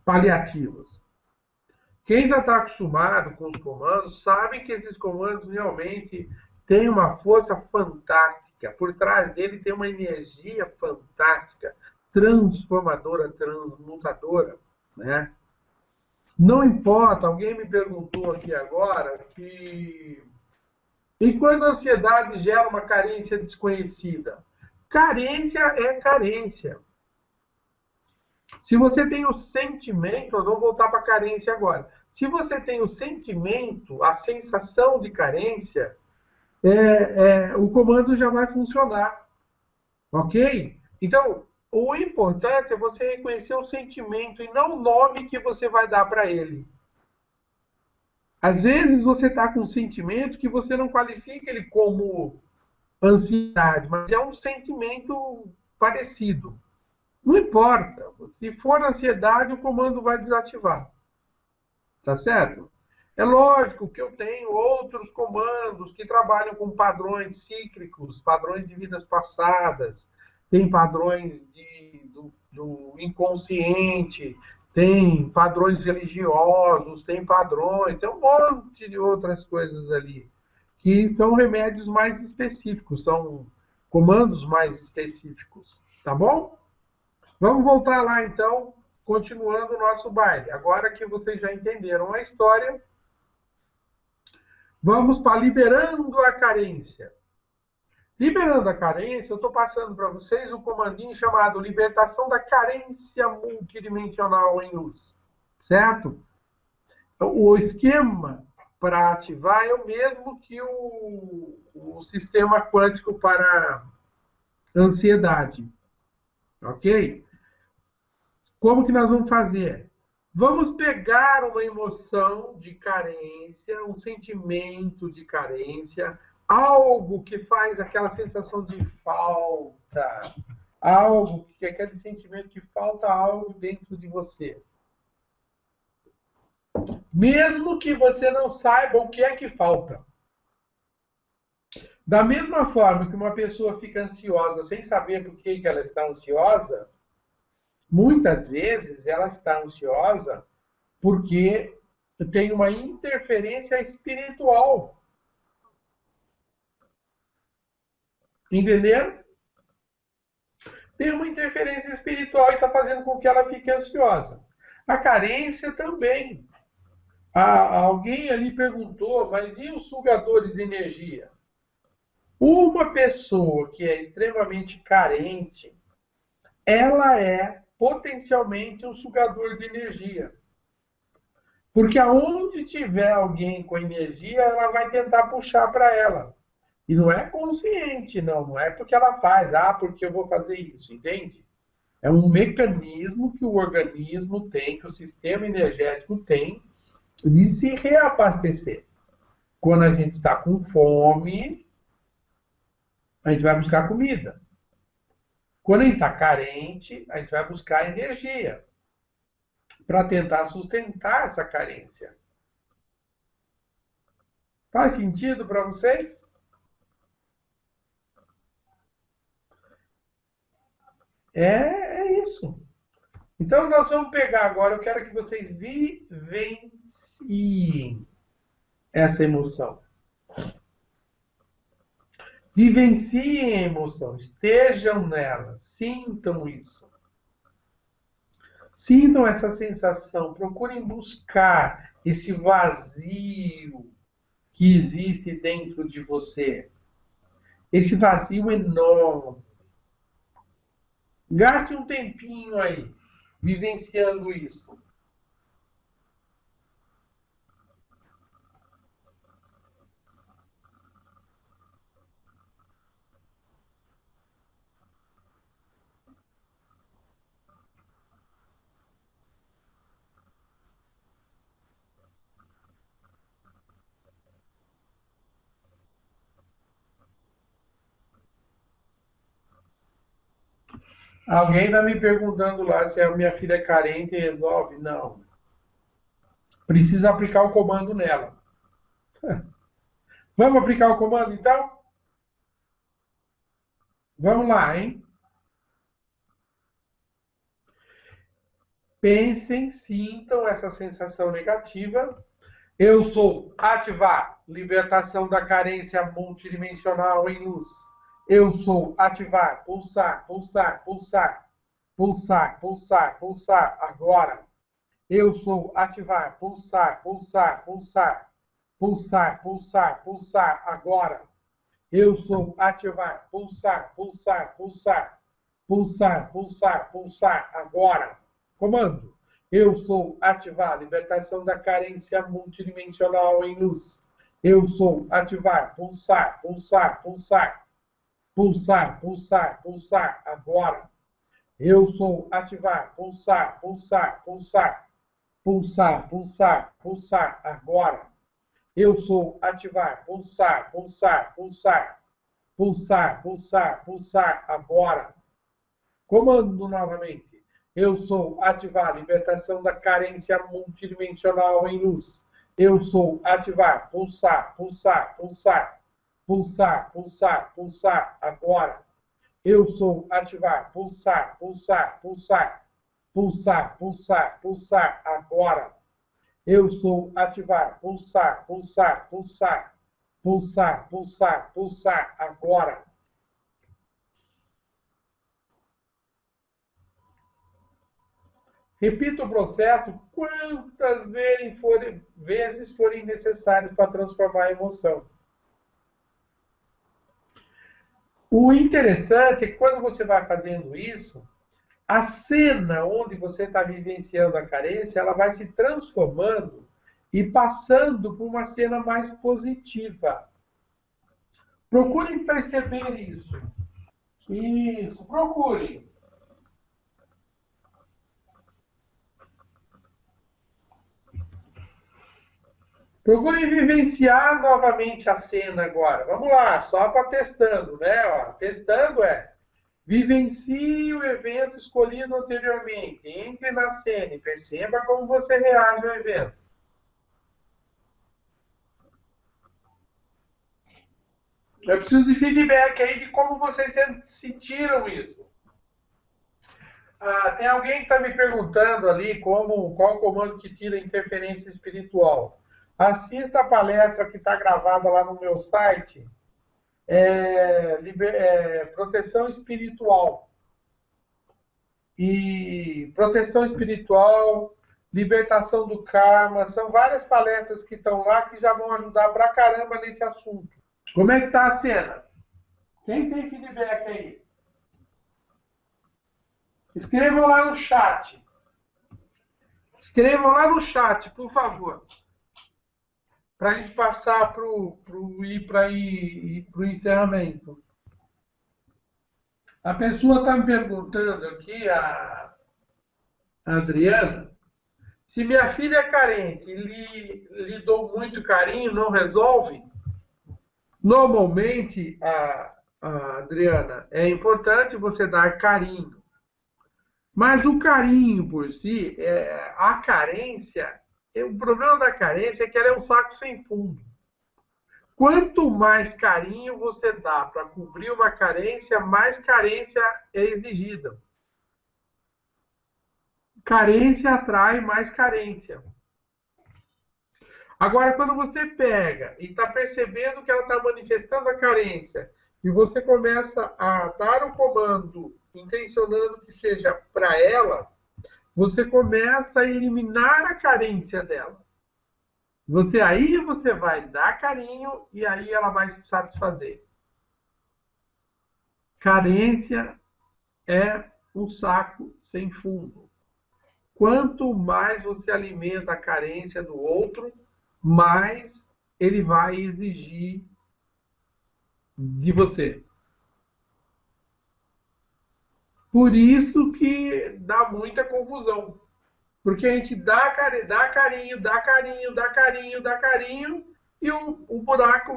paliativos. Quem já está acostumado com os comandos sabe que esses comandos realmente têm uma força fantástica. Por trás dele tem uma energia fantástica, transformadora, transmutadora, né? Não importa, alguém me perguntou aqui agora que... E quando a ansiedade gera uma carência desconhecida? Carência é carência. Se você tem o sentimento, nós vamos voltar para a carência agora. Se você tem o sentimento, a sensação de carência, o comando já vai funcionar. Ok? Então, o importante é você reconhecer o sentimento e não o nome que você vai dar para ele. Às vezes você está com um sentimento que você não qualifica ele como ansiedade, mas é um sentimento parecido. Não importa. Se for ansiedade, o comando vai desativar. Tá certo? É lógico que eu tenho outros comandos que trabalham com padrões cíclicos, padrões de vidas passadas, tem padrões do inconsciente, tem padrões religiosos, tem um monte de outras coisas ali, que são remédios mais específicos, são comandos mais específicos, tá bom? Vamos voltar lá, então, continuando o nosso baile. Agora que vocês já entenderam a história, vamos para liberando a carência. Liberando a carência, eu estou passando para vocês um comandinho chamado libertação da carência multidimensional em luz. Certo? O esquema para ativar é o mesmo que o sistema quântico para ansiedade. Ok? Como que nós vamos fazer? Vamos pegar uma emoção de carência, um sentimento de carência, algo que faz aquela sensação de falta, algo que é aquele sentimento que falta algo dentro de você. Mesmo que você não saiba o que é que falta. Da mesma forma que uma pessoa fica ansiosa sem saber por que ela está ansiosa, muitas vezes ela está ansiosa porque tem uma interferência espiritual. Entenderam? Tem uma interferência espiritual e está fazendo com que ela fique ansiosa. A carência também. Alguém ali perguntou, mas e os sugadores de energia? Uma pessoa que é extremamente carente, ela é potencialmente um sugador de energia. Porque aonde tiver alguém com energia, ela vai tentar puxar para ela. E não é consciente, não é porque ela faz, porque eu vou fazer isso, entende? É um mecanismo que o organismo tem, que o sistema energético tem, de se reabastecer. Quando a gente está com fome, a gente vai buscar comida. Quando a gente está carente, a gente vai buscar energia para tentar sustentar essa carência. Faz sentido para vocês? É isso. Então, nós vamos pegar agora, eu quero que vocês vivenciem essa emoção. Vivenciem a emoção, estejam nela, sintam isso. Sintam essa sensação, procurem buscar esse vazio que existe dentro de você. Esse vazio enorme. Gaste um tempinho aí, vivenciando isso. Alguém está me perguntando lá se a minha filha é carente e resolve. Não. Precisa aplicar o comando nela. Vamos aplicar o comando, então? Vamos lá, hein? Pensem, sintam essa sensação negativa. Eu sou ativar, libertação da carência multidimensional em luz. Eu sou ativar, pulsar, pulsar, pulsar, pulsar, pulsar, pulsar, agora. Eu sou ativar, pulsar, pulsar, pulsar, pulsar, pulsar, pulsar, agora. Eu sou ativar, pulsar, pulsar, pulsar, pulsar, pulsar, pulsar, agora. Comando. Eu sou ativar, libertação da carência multidimensional em luz. Eu sou ativar, pulsar, pulsar, pulsar, pulsar, pulsar, pulsar, agora. Eu sou ativar, pulsar, pulsar, pulsar, pulsar, pulsar, pulsar, agora. Eu sou ativar, pulsar, pulsar, pulsar, pulsar, pulsar, pulsar, agora. Comando novamente. Eu sou ativar, libertação da carência multidimensional em luz. Eu sou ativar, pulsar, pulsar, pulsar, pulsar, pulsar, pulsar, agora. Eu sou ativar, pulsar, pulsar, pulsar, pulsar, pulsar, pulsar, agora. Eu sou ativar, pulsar, pulsar, pulsar, pulsar, pulsar, pulsar, agora. Repita o processo quantas vezes forem necessárias para transformar a emoção. O interessante é que quando você vai fazendo isso, a cena onde você está vivenciando a carência, ela vai se transformando e passando por uma cena mais positiva. Procurem perceber isso. Isso, procurem. Procurem vivenciar novamente a cena agora. Vamos lá, só para testando, né? Ó, testando vivencie o evento escolhido anteriormente. Entre na cena e perceba como você reage ao evento. Eu preciso de feedback aí de como vocês sentiram isso. Tem alguém que está me perguntando ali qual o comando que tira a interferência espiritual. Assista a palestra que está gravada lá no meu site, proteção espiritual. E proteção espiritual, libertação do karma, são várias palestras que estão lá que já vão ajudar pra caramba nesse assunto. Como é que tá a cena? Quem tem feedback aí? Escrevam lá no chat. Escrevam lá no chat, por favor. Para a gente passar para o encerramento. A pessoa está me perguntando aqui, a Adriana, se minha filha é carente e lhe dou muito carinho, não resolve? Normalmente, Adriana, é importante você dar carinho. Mas o carinho por si, a carência, o problema da carência é que ela é um saco sem fundo. Quanto mais carinho você dá para cobrir uma carência, mais carência é exigida. Carência atrai mais carência. Agora, quando você pega e está percebendo que ela está manifestando a carência, e você começa a dar o comando intencionando que seja para ela, você começa a eliminar a carência dela. Aí você vai dar carinho e aí ela vai se satisfazer. Carência é um saco sem fundo. Quanto mais você alimenta a carência do outro, mais ele vai exigir de você. Por isso que dá muita confusão. Porque a gente dá carinho, e o buraco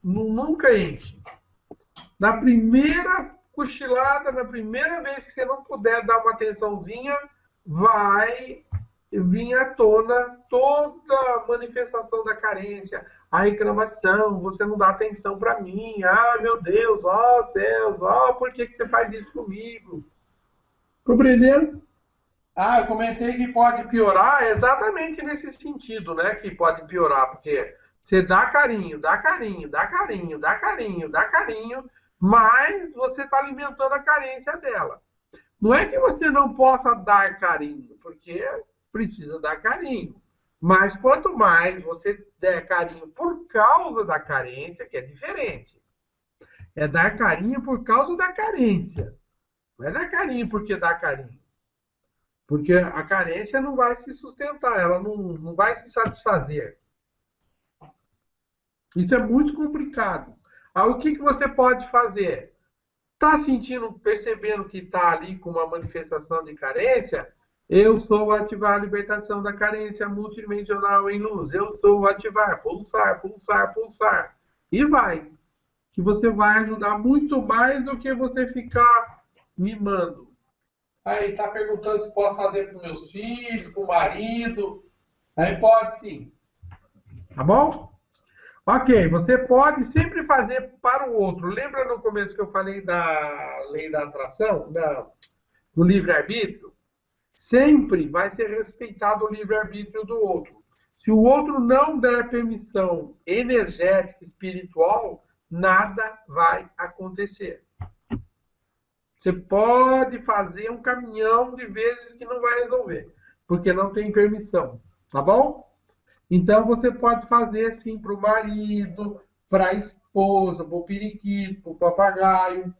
nunca enche. Na primeira cochilada, na primeira vez que você não puder dar uma atençãozinha, vai vir à tona toda a manifestação da carência, a reclamação, você não dá atenção para mim, ah, meu Deus, ó céus, ó, por que você faz isso comigo? Compreenderam? Ah, eu comentei que pode piorar exatamente nesse sentido, né? Que pode piorar, porque você dá carinho, dá carinho, dá carinho, dá carinho, dá carinho, mas você está alimentando a carência dela. Não é que você não possa dar carinho, porque precisa dar carinho. Mas quanto mais você der carinho por causa da carência, que é diferente. É dar carinho por causa da carência. Não é dar carinho porque dá carinho. Porque a carência não vai se sustentar, ela não vai se satisfazer. Isso é muito complicado. Aí, o que você pode fazer? Está sentindo, percebendo que está ali com uma manifestação de carência? Eu sou ativar a libertação da carência multidimensional em luz. Eu sou ativar, pulsar, pulsar, pulsar. E vai. Que você vai ajudar muito mais do que você ficar mimando. Aí está perguntando se posso fazer para os meus filhos, para o marido. Aí pode sim. Tá bom? Ok, você pode sempre fazer para o outro. Lembra no começo que eu falei da lei da atração, do livre-arbítrio? Sempre vai ser respeitado o livre-arbítrio do outro. Se o outro não der permissão energética, espiritual, nada vai acontecer. Você pode fazer um caminhão de vezes que não vai resolver, porque não tem permissão, tá bom? Então você pode fazer sim para o marido, para a esposa, para o periquito, para o papagaio.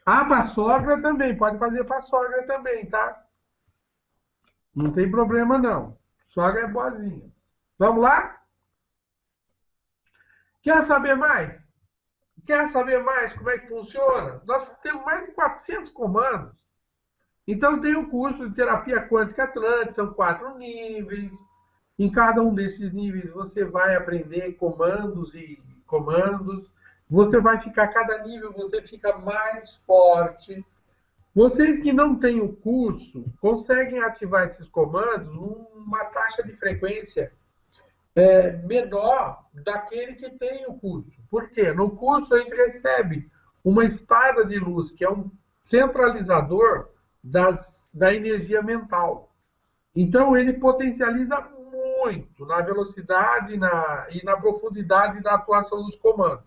Ah, para a sogra também, pode fazer para a sogra também, tá? Não tem problema não. Sogra é boazinha. Vamos lá? Quer saber mais? Quer saber mais como é que funciona? Nós temos mais de 400 comandos. Então tem o curso de terapia quântica Atlântica, são 4 níveis. Em cada um desses níveis você vai aprender comandos e comandos. Você vai ficar, cada nível você fica mais forte. Vocês que não têm o curso, conseguem ativar esses comandos numa taxa de frequência menor daquele que tem o curso. Por quê? No curso a gente recebe uma espada de luz, que é um centralizador da energia mental. Então ele potencializa muito na velocidade e na profundidade da atuação dos comandos.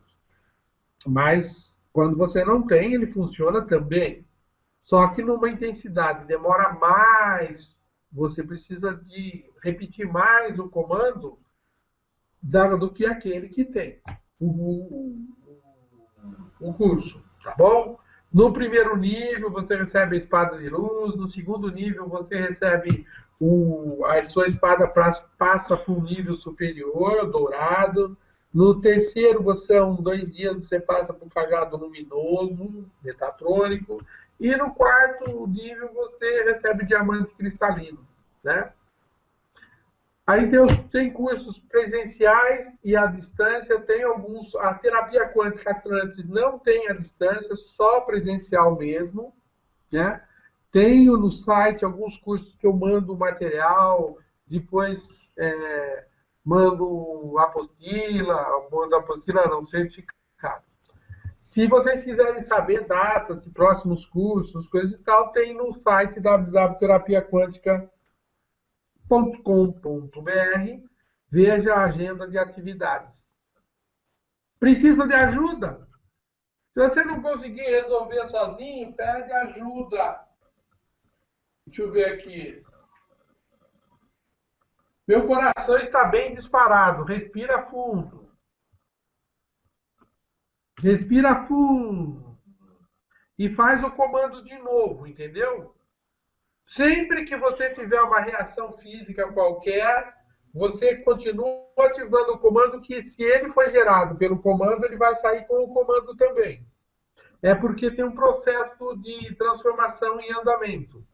Mas quando você não tem, ele funciona também. Só que numa intensidade demora mais, você precisa de repetir mais o comando do que aquele que tem o curso, tá bom? No primeiro nível você recebe a espada de luz, no segundo nível você recebe a sua espada passa para um nível superior, dourado. No terceiro, são 2 dias, você passa para o cajado luminoso, metatrônico. E no quarto nível você recebe diamante cristalino, né? Aí tem cursos presenciais e à distância, tem alguns. A terapia quântica Atlantis não tem à distância, só presencial mesmo, né? Tenho no site alguns cursos que eu mando material, depois mando apostila não, certificado. Se vocês quiserem saber datas de próximos cursos, coisas e tal, tem no site www.terapiaquântica.com.br, veja a agenda de atividades. Precisa de ajuda? Se você não conseguir resolver sozinho, pede ajuda. Deixa eu ver aqui. Meu coração está bem disparado. Respira fundo. Respira fundo. E faz o comando de novo, entendeu? Sempre que você tiver uma reação física qualquer, você continua ativando o comando, que se ele foi gerado pelo comando, ele vai sair com o comando também. É porque tem um processo de transformação em andamento.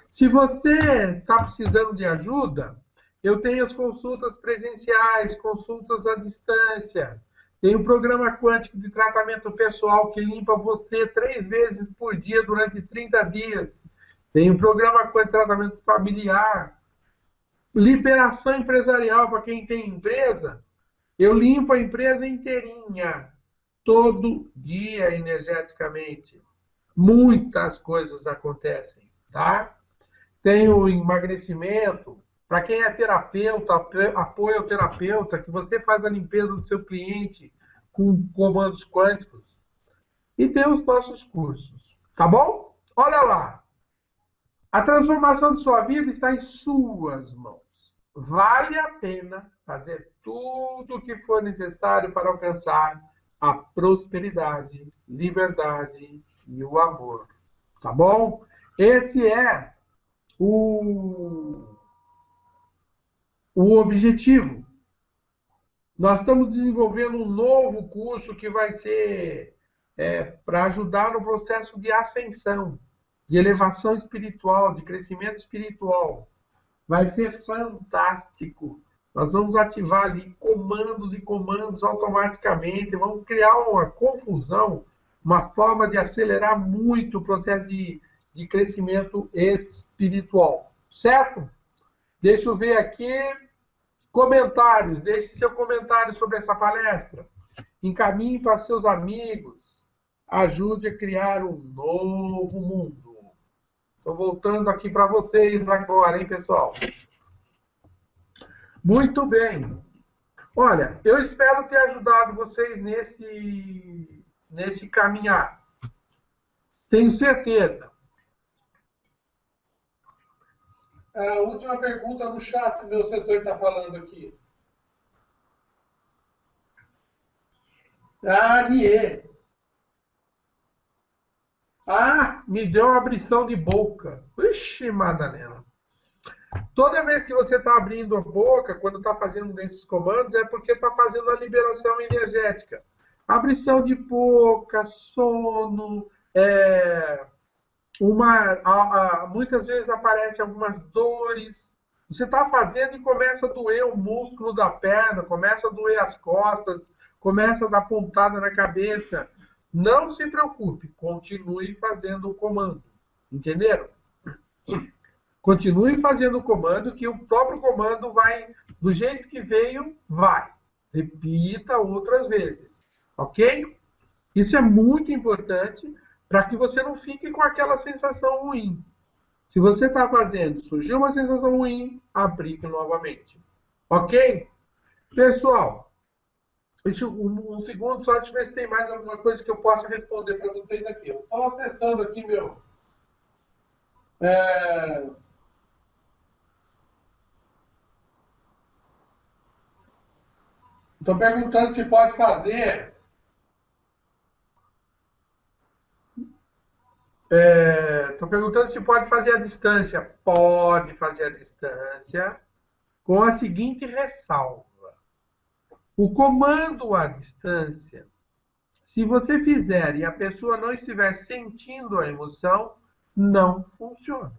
Se você está precisando de ajuda, eu tenho as consultas presenciais, consultas à distância. Tem o programa quântico de tratamento pessoal que limpa você 3 vezes por dia durante 30 dias. Tem um programa com tratamento familiar, liberação empresarial para quem tem empresa. Eu limpo a empresa inteirinha, todo dia energeticamente. Muitas coisas acontecem, tá? Tem o emagrecimento. Para quem é terapeuta, apoio ao terapeuta, que você faz a limpeza do seu cliente com comandos quânticos. E tem os nossos cursos, tá bom? Olha lá. A transformação de sua vida está em suas mãos. Vale a pena fazer tudo o que for necessário para alcançar a prosperidade, liberdade e o amor. Tá bom? Esse é o objetivo. Nós estamos desenvolvendo um novo curso que vai ser para ajudar no processo de ascensão, de elevação espiritual, de crescimento espiritual. Vai ser fantástico. Nós vamos ativar ali comandos e comandos automaticamente, vamos criar uma confusão, uma forma de acelerar muito o processo de crescimento espiritual. Certo? Deixa eu ver aqui. Comentários. Deixe seu comentário sobre essa palestra. Encaminhe para seus amigos. Ajude a criar um novo mundo. Estou voltando aqui para vocês agora, hein, pessoal? Muito bem. Olha, eu espero ter ajudado vocês nesse caminhar. Tenho certeza. A última pergunta no chat, meu assessor está falando aqui. Ariê. Me deu uma abrição de boca. Ixi, Madalena. Toda vez que você está abrindo a boca, quando está fazendo esses comandos, é porque está fazendo a liberação energética. Abrição de boca, sono, muitas vezes aparecem algumas dores. Você está fazendo e começa a doer o músculo da perna, começa a doer as costas, começa a dar pontada na cabeça. Não se preocupe, continue fazendo o comando. Entenderam? Continue fazendo o comando, que o próprio comando vai, do jeito que veio, vai. Repita outras vezes. Ok? Isso é muito importante para que você não fique com aquela sensação ruim. Se você está fazendo, surgiu uma sensação ruim, aplique novamente. Ok? Pessoal, deixa um segundo só, deixa eu ver se tem mais alguma coisa que eu possa responder para vocês aqui. Eu estou acessando aqui meu... Estou perguntando se pode fazer... Estou perguntando se pode fazer à distância. Pode fazer à distância, com a seguinte ressalva. O comando à distância, se você fizer e a pessoa não estiver sentindo a emoção, não funciona.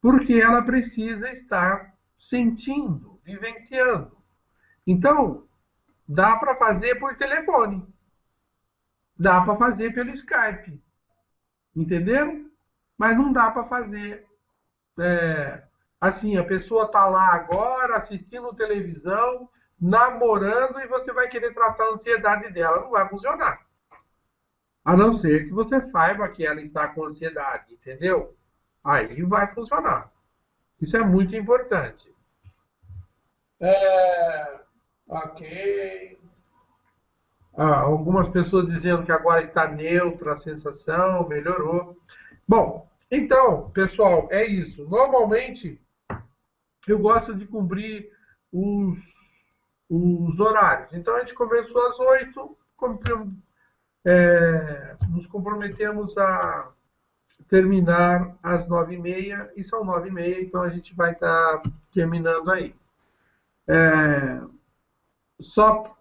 Porque ela precisa estar sentindo, vivenciando. Então, dá para fazer por telefone. Dá para fazer pelo Skype. Entenderam? Mas não dá para fazer assim, a pessoa está lá agora assistindo televisão, namorando, e você vai querer tratar a ansiedade dela. Não vai funcionar. A não ser que você saiba que ela está com ansiedade, entendeu? Aí vai funcionar. Isso é muito importante. Ok. Algumas pessoas dizendo que agora está neutra a sensação, melhorou. Bom, então, pessoal, é isso. Normalmente, eu gosto de cumprir os horários. Então, a gente começou às 8, nos comprometemos a terminar às 9h30, e são 9h30, então a gente vai estar terminando aí. Só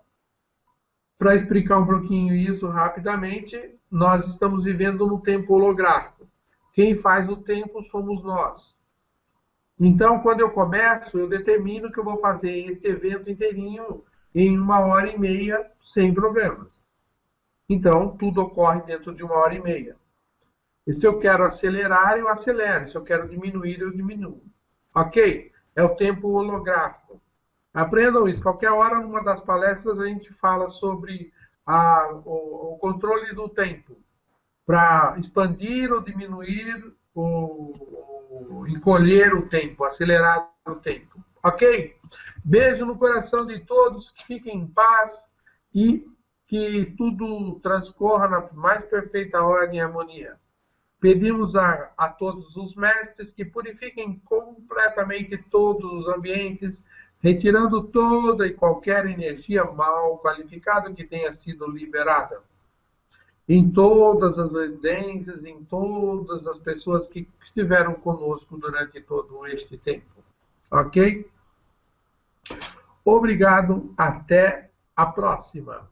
para explicar um pouquinho isso rapidamente, nós estamos vivendo no tempo holográfico. Quem faz o tempo somos nós. Então, quando eu começo, eu determino que eu vou fazer este evento inteirinho em 1h30, sem problemas. Então, tudo ocorre dentro de 1h30. E se eu quero acelerar, eu acelero. Se eu quero diminuir, eu diminuo. Ok? É o tempo holográfico. Aprendam isso. Qualquer hora, numa das palestras, a gente fala sobre o controle do tempo, para expandir ou diminuir, encolher o tempo, acelerar o tempo. Ok? Beijo no coração de todos, que fiquem em paz e que tudo transcorra na mais perfeita ordem e harmonia. Pedimos a todos os mestres que purifiquem completamente todos os ambientes, retirando toda e qualquer energia mal qualificada que tenha sido liberada em todas as residências, em todas as pessoas que estiveram conosco durante todo este tempo. Ok? Obrigado, até a próxima.